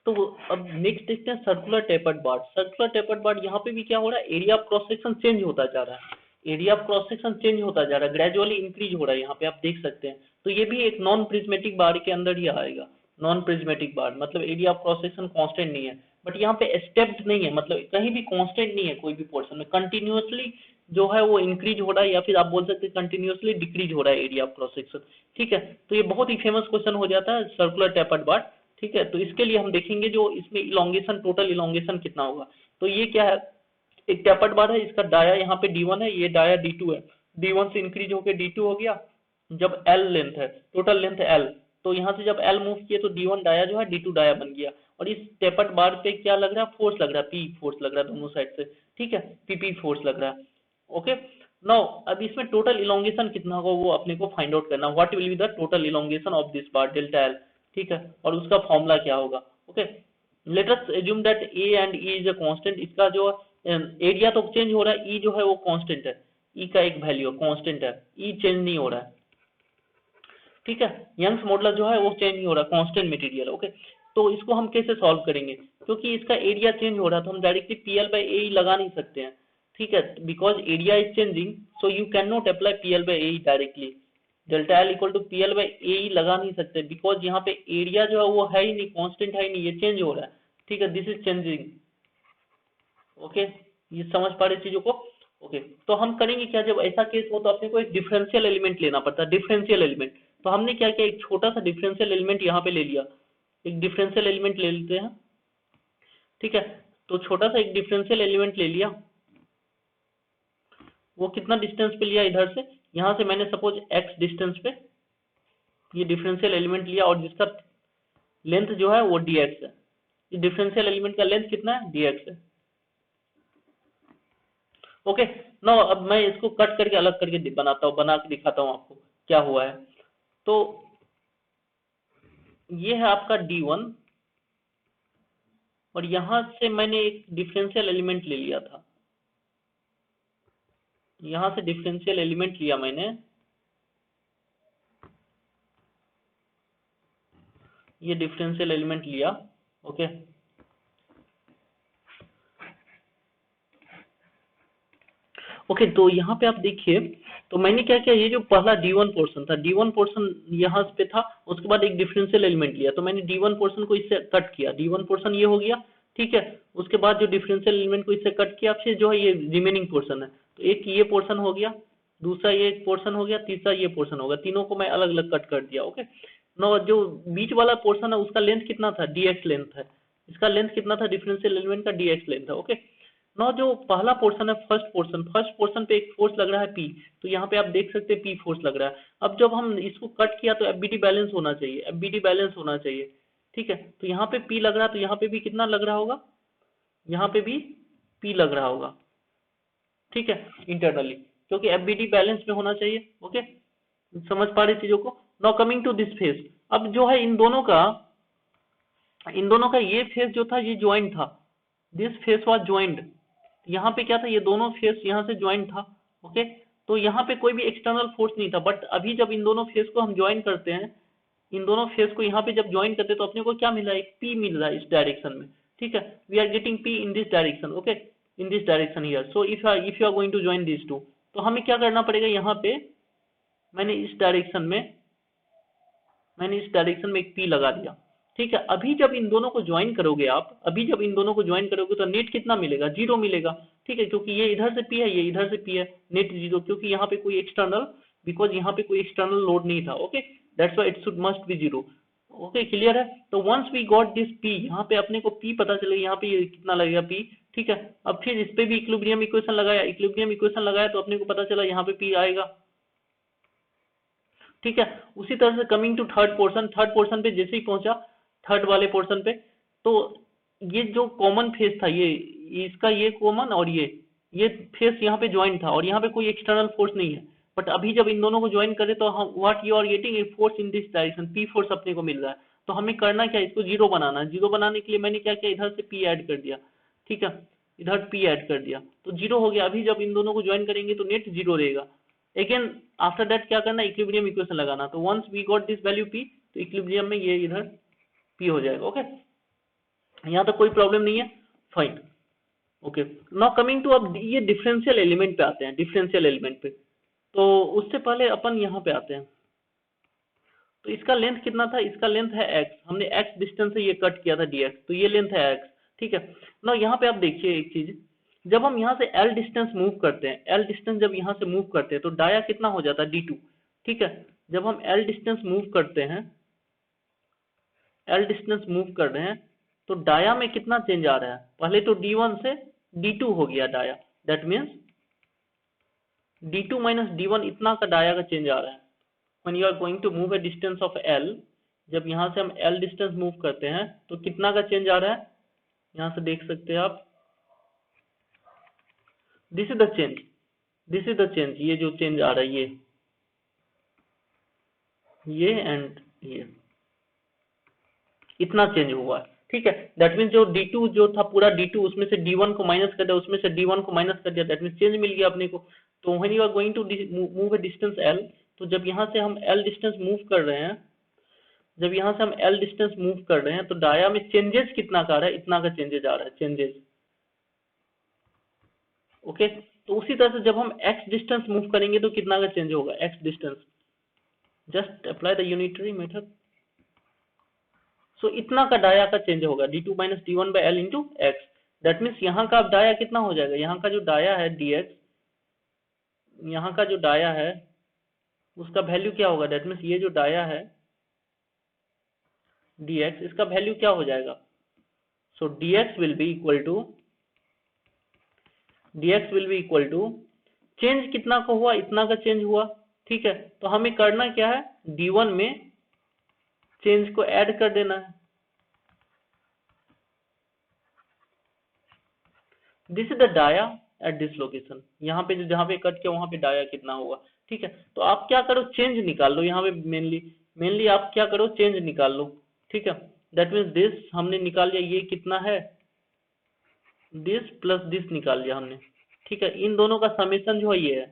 तो अब नेक्स्ट देखते हैं सर्कुलर टेपर्ड बार। सर्कुलर टेपर्ड बार यहाँ पे भी क्या हो रहा है, area of cross section change होता जा रहा है, area of cross section change होता जा रहा है, ग्रेजुअली इंक्रीज हो रहा है, यहाँ पे आप देख सकते हैं। तो ये भी एक नॉन प्रिज्मेटिक बार के अंदर ही आएगा, नॉन प्रिज्मेटिक बार मतलब area of cross section constant नहीं है, बट यहाँ पे स्टेप्ड नहीं है, मतलब कहीं भी कांस्टेंट नहीं है, कोई भी पोर्शन में कंटिन्यूअसली जो है वो इंक्रीज हो रहा है, या फिर आप बोल सकते हैं कंटिन्यूअसली डिक्रीज हो रहा है एरिया ऑफ क्रॉस सेक्शन। ठीक है, तो ये बहुत ही फेमस क्वेश्चन हो जाता है सर्कुलर टेपर्ड बार। ठीक है, तो इसके लिए हम देखेंगे जो इसमें इलोंगेशन, टोटल इलोंगेशन कितना होगा। तो ये क्या है, एक टेपर्ड बार है, इसका डाया यहाँ पे D1 है, ये डाया D2 है, D1 से इंक्रीज होकर D2 हो गया। जब L लेंथ है, टोटल लेंथ L, तो यहाँ से जब L मूव किए तो D1 डाया जो है D2 डाया बन गया, और इस टेपर्ड बार पे क्या लग रहा है, फोर्स लग रहा है, P फोर्स लग रहा है दोनों साइड से। ठीक है, PP फोर्स लग रहा है। ओके, नाउ अब इसमें टोटल इलोंगेशन कितना होगा वो अपने को फाइंड आउट करना, what will be the total elongation of this bar delta L। ठीक है, और उसका फॉर्मूला क्या होगा। Okay, let us assume that A and E is a constant, इसका जो एरिया तो चेंज हो रहा है, E जो है वो कांस्टेंट है, E का एक वैल्यू कांस्टेंट है, E चेंज नहीं हो रहा है। ठीक है, यंग्स मॉडुलस जो है वो चेंज नहीं हो रहा, कांस्टेंट मटेरियल। ओके, तो इसको हम कैसे सॉल्व करेंगे, क्योंकि इसका एरिया चेंज हो रहा है तो हम डायरेक्टली PL by AE लगा नहीं सकते हैं। ठीक है, because area is changing, so you can not apply PL by AE directly, delta L equal to PL by AE लगा नहीं सकते, बिकॉज यहाँ पे एरिया जो है वो है ही नहीं, कांस्टेंट है ही नहीं, ये चेंज हो रहा है। ठीक है, दिस इज चेंजिंग। ओके, ये समझ पा रहे चीजों को। ओके, तो हम करेंगे क्या, जब ऐसा केस हो तो अपने को एक डिफरेंशियल एलिमेंट लेना पड़ता है, डिफरेंशियल एलिमेंट। तो हमने क्या किया, एक छोटा सा डिफरेंशियल एलिमेंट यहाँ पे ले लिया, एक डिफरेंशियल एलिमेंट ले लेते हैं। ठीक है, तो छोटा सा एक डिफरेंशियल एलिमेंट ले लिया, वो कितना डिस्टेंस पे लिया, इधर से यहाँ से मैंने सपोज x डिस्टेंस पे ये डिफरेंशियल एलिमेंट लिया, और जिसका लेंथ जो है वो dx है, ये डिफरेंशियल एलिमेंट का लेंथ कितना है, dx है। ओके, नो अब मैं इसको कट करके अलग करके बनाता हूँ, बना के दिखाता हूँ आपको क्या हुआ है। तो ये है आपका D1, और यहां से मैंने एक डिफरेंशियल एलिमेंट ले लिया था, यहां से डिफरेंशियल एलिमेंट लिया मैंने, ये डिफरेंशियल एलिमेंट लिया। ओके, ओके, तो यहाँ पे आप देखिए, तो मैंने क्या किया, ये जो पहला D1 पोर्शन था, D1 पोर्शन यहाँ पे था, उसके बाद एक डिफरेंशियल एलिमेंट लिया, तो मैंने D1 पोर्शन को इससे कट किया, D1 पोर्शन ये हो गया। ठीक है, उसके बाद जो डिफरेंशियल एलिमेंट को इससे कट किया, फिर जो है ये रिमेनिंग पोर्शन है, तो एक ये पोर्शन हो गया, दूसरा ये पोर्शन हो गया, तीसरा ये पोर्शन हो गया, तीनों को मैं अलग अलग कट कर दिया। ओके, नो जो बीच वाला पोर्शन है उसका लेंथ कितना था, dx लेंथ है, इसका लेंथ कितना था डिफरेंशियल एलिमेंट का, dx लेंथ है। ओके, नो जो पहला पोर्शन है, फर्स्ट पोर्शन पे एक फोर्स लग रहा है P, तो यहाँ पे आप देख सकते हैं P फोर्स लग रहा है। अब जब हम इसको कट किया तो FBD बैलेंस होना चाहिए, FBD बैलेंस होना चाहिए। ठीक है, तो यहाँ पे P लग रहा है, तो यहाँ पे भी कितना लग रहा होगा, यहाँ पे भी P लग रहा होगा। ठीक है, इंटरनली, क्योंकि FBD बैलेंस में होना चाहिए। ओके, समझ पा रहे चीजों को। Now coming to this phase, अब जो है इन दोनों का ये फेस जो था ये ज्वाइंट था, दिस फेस वाज ज्वाइंट, यहाँ पे क्या था, ये दोनों फेस यहाँ से ज्वाइंट था। ओके, तो यहाँ पे कोई भी एक्सटर्नल फोर्स नहीं था, बट अभी जब इन दोनों फेस को हम ज्वाइन करते हैं, इन दोनों फेस को यहाँ पे जब ज्वाइन करते हैं तो अपने को क्या मिल रहा है, एक P मिल रहा है इस डायरेक्शन में। ठीक है, we are getting P in this direction. Okay, in this direction here, so if you are going to join this two, तो हमें क्या करना पड़ेगा, यहाँ पे मैंने इस डायरेक्शन में एक P लगा दिया। ठीक है, अभी जब इन दोनों को ज्वाइन करोगे आप, तो नेट कितना मिलेगा, 0 मिलेगा। ठीक है, क्योंकि ये इधर से P है, ये इधर से P है, नेट 0, क्योंकि यहाँ पे कोई एक्सटर्नल लोड नहीं था। Okay, that's why it should must be 0। Okay clear है। तो once we got this P, यहाँ पे अपने को पी पता चलेगा, यहाँ पे ये कितना लगेगा पी, ठीक है। अब फिर इस पे भी इक्विलिब्रियम इक्वेशन लगाया, इक्विलिब्रियम इक्वेशन लगाया तो अपने को पता चला यहाँ पे पी आएगा, ठीक है। उसी तरह से कमिंग टू थर्ड पोर्शन पे जैसे ही पहुंचा थर्ड वाले पोर्शन पे, तो ये जो कॉमन फेस था, ये इसका ये कॉमन और ये फेस यहाँ पे ज्वाइन था और यहाँ पे कोई एक्सटर्नल फोर्स नहीं है, बट अभी जब इन दोनों को ज्वाइन करे तो हम what you are getting a force in this direction, P force अपने को मिल रहा है। तो हमें करना क्या है, इसको जीरो बनाना है। जीरो बनाने के लिए मैंने क्या किया, इधर से पी ऐड कर दिया, ठीक है, इधर पी ऐड कर दिया तो जीरो हो गया। अभी जब इन दोनों को ज्वाइन करेंगे तो नेट जीरो रहेगा। अगेन आफ्टर दैट क्या करना, इक्विलिब्रियम इक्वेशन लगाना। तो once we got this value P, तो इक्विलिब्रियम में ये इधर पी हो जाएगा। ओके, यहाँ तक कोई प्रॉब्लम नहीं है, fine. Okay, now coming to, अब ये डिफरेंशियल एलिमेंट पे आते हैं, डिफरेंशियल एलिमेंट पे। तो उससे पहले अपन यहाँ पे आते हैं। तो इसका लेंथ कितना था, इसका लेंथ है x, हमने x डिस्टेंस से ये कट किया था dx, तो ये लेंथ है x, ठीक है। ना यहाँ पे आप देखिए एक चीज, जब हम यहाँ से l डिस्टेंस मूव करते हैं, l डिस्टेंस जब यहाँ से मूव करते हैं तो डाया कितना हो जाता है d2, ठीक है। जब हम l डिस्टेंस मूव करते हैं, l डिस्टेंस मूव कर रहे हैं तो डाया में कितना चेंज आ रहा है, पहले तो d1 से d2 हो गया dia, that means d2 minus d1 इतना का डाया का चेंज आ रहा है। when you are going to move a distance of L, जब यहाँ से हम L डिस्टेंस मूव करते हैं तो कितना का चेंज आ रहा है, यहाँ से देख सकते हैं आप, this is the change, this is the change, ये जो चेंज आ रहा है ये एंड ये इतना चेंज हुआ है, ठीक है। दैट मीन्स जो d2 जो था पूरा d2, उसमें से d1 को माइनस कर दिया, उसमें से d1 को माइनस कर दिया, दैट मीन्स चेंज मिल गया अपने को। तो when you are going to move a distance L, तो जब यहाँ से हम L डिस्टेंस मूव कर रहे हैं, जब यहाँ से हम L डिस्टेंस मूव कर रहे हैं तो डाया में चेंजेस कितना का आ रहा है, इतना का चेंजेस आ रहा है, चेंजेस। ओके, तो उसी तरह से जब हम x डिस्टेंस मूव करेंगे तो कितना का चेंज होगा, x distance, just apply the unitary method. So इतना का डाया का चेंज होगा, d2 minus d1 by L into x. That means यहाँ का अब डाया कितना हो जाएगा, यहाँ का जो डाया है dx, यहाँ का जो डाया है उसका वैल्यू क्या होगा, दैट मीन्स ये जो डाया है dx, इसका वैल्यू क्या हो जाएगा। So dx will be equal to change कितना का हुआ, इतना का चेंज हुआ, ठीक है। तो हमें करना क्या है, d1 में चेंज को ऐड कर देना है। This is the dia at this location, यहाँ पे जहाँ पे कट किया वहां पे डाया कितना होगा, ठीक है। तो आप क्या करो, चेंज निकाल लो, यहाँ पे मेनली आप क्या करो, चेंज निकाल लो, ठीक है। दैट मीन्स दिस हमने निकाल लिया, ये कितना है, दिस प्लस दिस निकाल लिया हमने, ठीक है। इन दोनों का समेशन जो है ये है,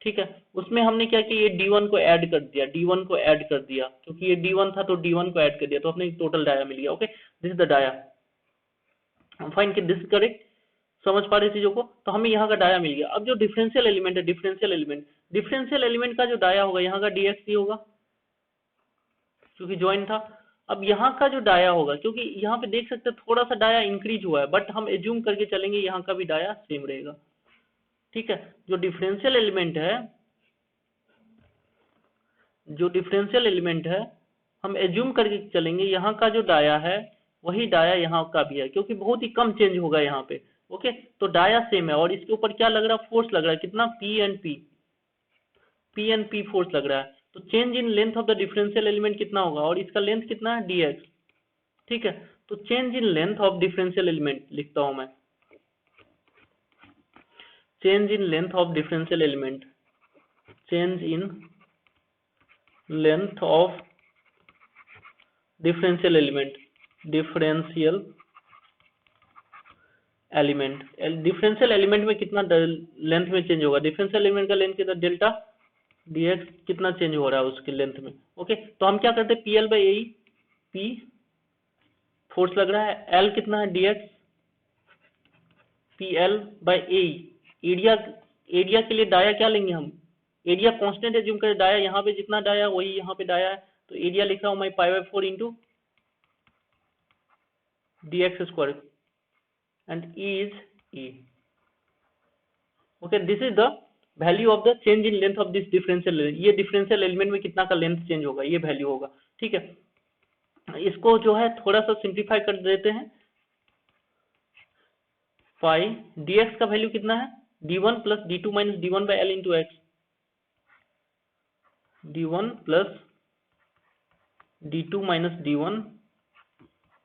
ठीक है। उसमें हमने क्या किया, ये d1 को ऐड कर दिया, d1 को ऐड कर दिया, क्योंकि ये d1 था तो d1 को ऐड कर दिया, तो अपने टोटल डाया मिल गया। Okay, this is the dia, fine कि दिस करेक्ट, समझ पा रहे चीजों को। तो हमें यहाँ का डाया मिल गया। अब जो डिफरेंशियल एलिमेंट है, डिफरेंशियल एलिमेंट का जो डाया होगा, यहाँ का dx ही होगा क्योंकि ज्वाइन था। अब यहाँ का जो डाया होगा, क्योंकि यहाँ पे देख सकते हैं थोड़ा सा डाया इंक्रीज हुआ है, बट हम एज्यूम करके चलेंगे यहाँ का भी डाया सेम रहेगा, ठीक है। जो डिफरेंशियल एलिमेंट है, हम एज्यूम करके चलेंगे यहाँ का जो डाया है वही डाया यहाँ का भी है, क्योंकि बहुत ही कम चेंज होगा यहाँ पे। ओके, तो डाया सेम है और इसके ऊपर क्या लग रहा है, फोर्स लग रहा है, कितना P एंड P फोर्स लग रहा है। तो change in length of the differential element कितना होगा, और इसका लेंथ कितना है dx, ठीक है। तो change in length of differential element लिखता हूं मैं, change in length of differential element, change in length of differential element, differential element में कितना लेंथ में चेंज होगा, डिफरेंशियल एलिमेंट का लेंथ कितना, डेल्टा dx कितना चेंज हो रहा है उसके लेंथ में। ओके, तो हम क्या करते हैं, pl by A, p force लग रहा है, l कितना है dx, pl by A. Area के लिए डाया क्या लेंगे हम, एरिया कांस्टेंट एज्यूम करें, डाया यहाँ पे जितना डाया वही यहाँ पे डाया है, तो एरिया लिख रहा हूँ मैं π/4 into dx square and E is E। Okay, this is the value of the change in length of this differential element, ये डिफरेंशियल एलिमेंट में कितना का लेंथ चेंज होगा, ये वैल्यू होगा, ठीक है। इसको जो है थोड़ा सा सिंप्लीफाई कर देते हैं। फाई dx का वैल्यू कितना है, d1 plus d2 minus d1 by L into x, d1 plus d2 minus d1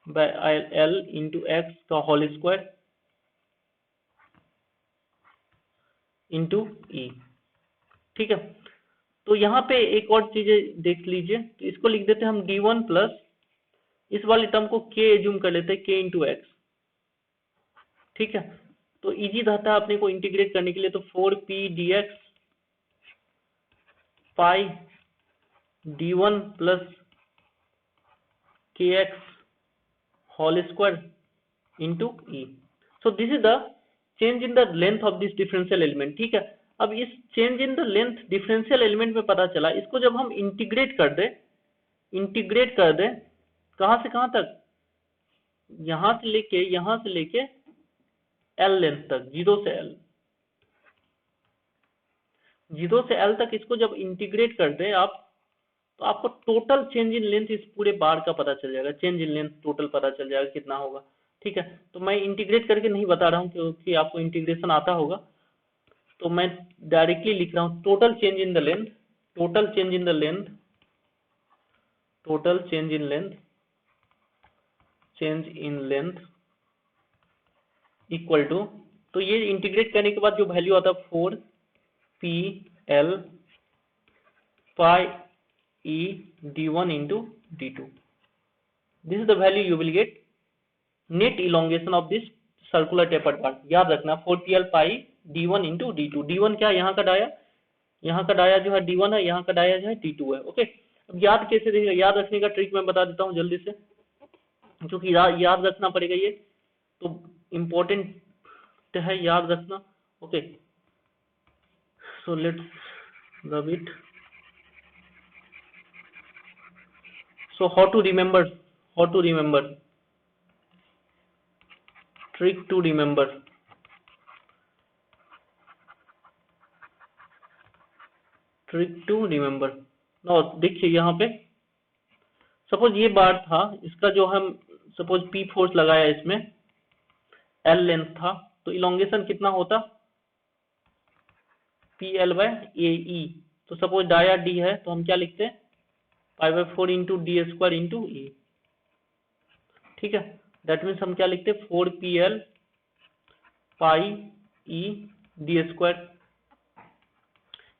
by L into x का होल स्क्वायर इंटू ई। ठीक है, तो यहाँ पे एक और चीजें देख लीजिए, तो इसको लिख देते हैं हम d1 प्लस इस वाले टर्म को k एज्यूम कर लेते हैं, k इंटू एक्स। ठीक है, तो इजी रहता है अपने को इंटीग्रेट करने के लिए, तो 4p dx pi d1 plus kx whole square into E. So this is the change in the length of this differential element. ठीक है, अब इस change in the length differential element में पता चला, इसको जब हम इंटीग्रेट कर दे कहां से कहां तक, यहां से लेके एल लेंथ तक, 0 से एल तक इसको जब इंटीग्रेट कर दे आप, तो आपको टोटल चेंज इन लेंथ इस पूरे बार का पता चल जाएगा, चेंज इन लेंथ टोटल पता चल जाएगा कितना होगा। ठीक है, तो मैं इंटीग्रेट करके नहीं बता रहा हूं क्योंकि आपको इंटीग्रेशन आता होगा, तो मैं डायरेक्टली लिख रहा हूं total change in the length, total change in length equal to, तो ये इंटीग्रेट करने के बाद जो वैल्यू आता है 4pl pi e d1 into d2, this is the value you will get net elongation of this circular tapered part। याद रखना 4pl पाई d1 into d2, d1 क्या है, यहाँ का डाया जो है d1 है, यहाँ का डाया जो है d2 है। ओके, अब याद कैसे रहेगा, याद रखने का ट्रिक मैं बता देता हूँ जल्दी से, क्योंकि याद रखना पड़ेगा, ये तो इम्पोर्टेंट है याद रखना। Okay, so let's rub it. So how to remember, trick to remember, now देखिए यहाँ पे सपोज ये बार था, इसका जो हम सपोज p फोर्स लगाया, इसमें l लेंथ था, तो इलोंगेशन कितना होता, pl बाय ae। तो सपोज डाया d है, तो हम क्या लिखते हैं, pi by 4 into D square into E. ठीक है, दैट मीन्स हम क्या लिखते हैं, 4pl पाई ई डी स्क्वायर,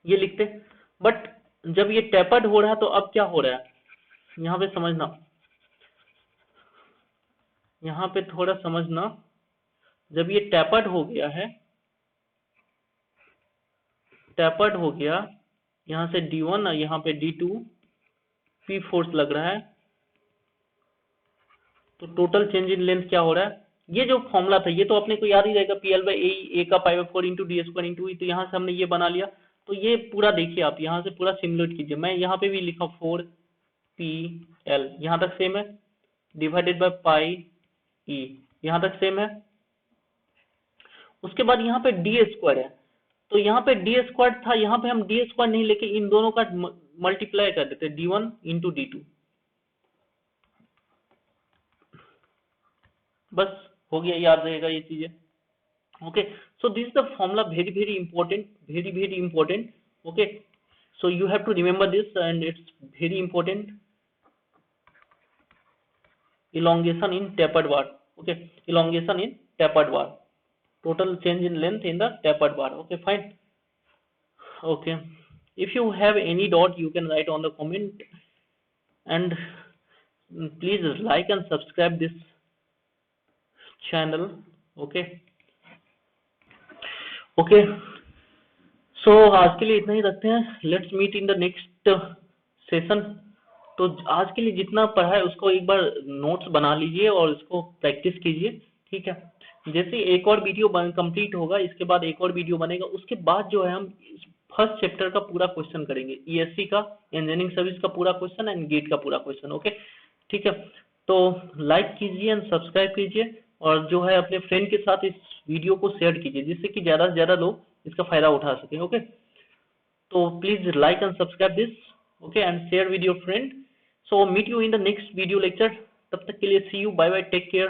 ये लिखते। बट जब ये टेपर्ड हो रहा है, तो अब क्या हो रहा है, यहाँ पे समझना, यहाँ पे थोड़ा समझना, जब ये टेपर्ड हो गया है, यहाँ से d1 और यहाँ पे d2 p फोर्स लग रहा है, तो टोटल चेंज इन लेंथ क्या हो रहा है, ये जो फॉर्मूला था ये तो अपने को याद ही रहेगा, pl बाई ए का pi by 4 into D square into E, तो यहाँ से हमने ये बना लिया। तो ये पूरा देखिए आप, यहाँ से पूरा सिमुलेट कीजिए, मैं यहाँ पे भी लिखा 4pl, यहाँ तक सेम है, डिवाइडेड बाय पाई ई, यहाँ तक सेम है। उसके बाद यहाँ पे डी स्क्वायर है, तो यहाँ पे डी स्क्वायर था, यहाँ पे हम डी स्क्वायर नहीं लेके इन दोनों का मल्टीप्लाई कर देते, d1 इंटू d2, बस हो गया, याद रहेगा ये चीजें। Okay, so this is the formula, very important. Okay, so you have to remember this and it's very important. elongation in tapered bar, okay, elongation in tapered bar, total change in length in the tapered bar. Okay, fine. Okay, if you have any doubt, you can write on the comment, and please like and subscribe this channel. Okay, so आज के लिए इतना ही रखते हैं, let's meet in the next session. तो आज के लिए जितना पढ़ा है उसको एक बार नोट्स बना लीजिए और इसको प्रैक्टिस कीजिए। ठीक है, जैसे एक और वीडियो कंप्लीट होगा, इसके बाद एक और वीडियो बनेगा, उसके बाद जो है हम फर्स्ट चैप्टर का पूरा क्वेश्चन करेंगे, ईएससी का, इंजीनियरिंग सर्विस का पूरा क्वेश्चन एंड गेट का पूरा क्वेश्चन। ओके, ठीक है, तो लाइक कीजिए एंड सब्सक्राइब कीजिए, और जो है अपने फ्रेंड के साथ इस वीडियो को शेयर कीजिए, जिससे कि ज्यादा से ज्यादा लोग इसका फायदा उठा सके। ओके, तो please like and subscribe this, okay, and share with your friend so meet you in the next video lecture, तब तक के लिए see you, bye bye, take care.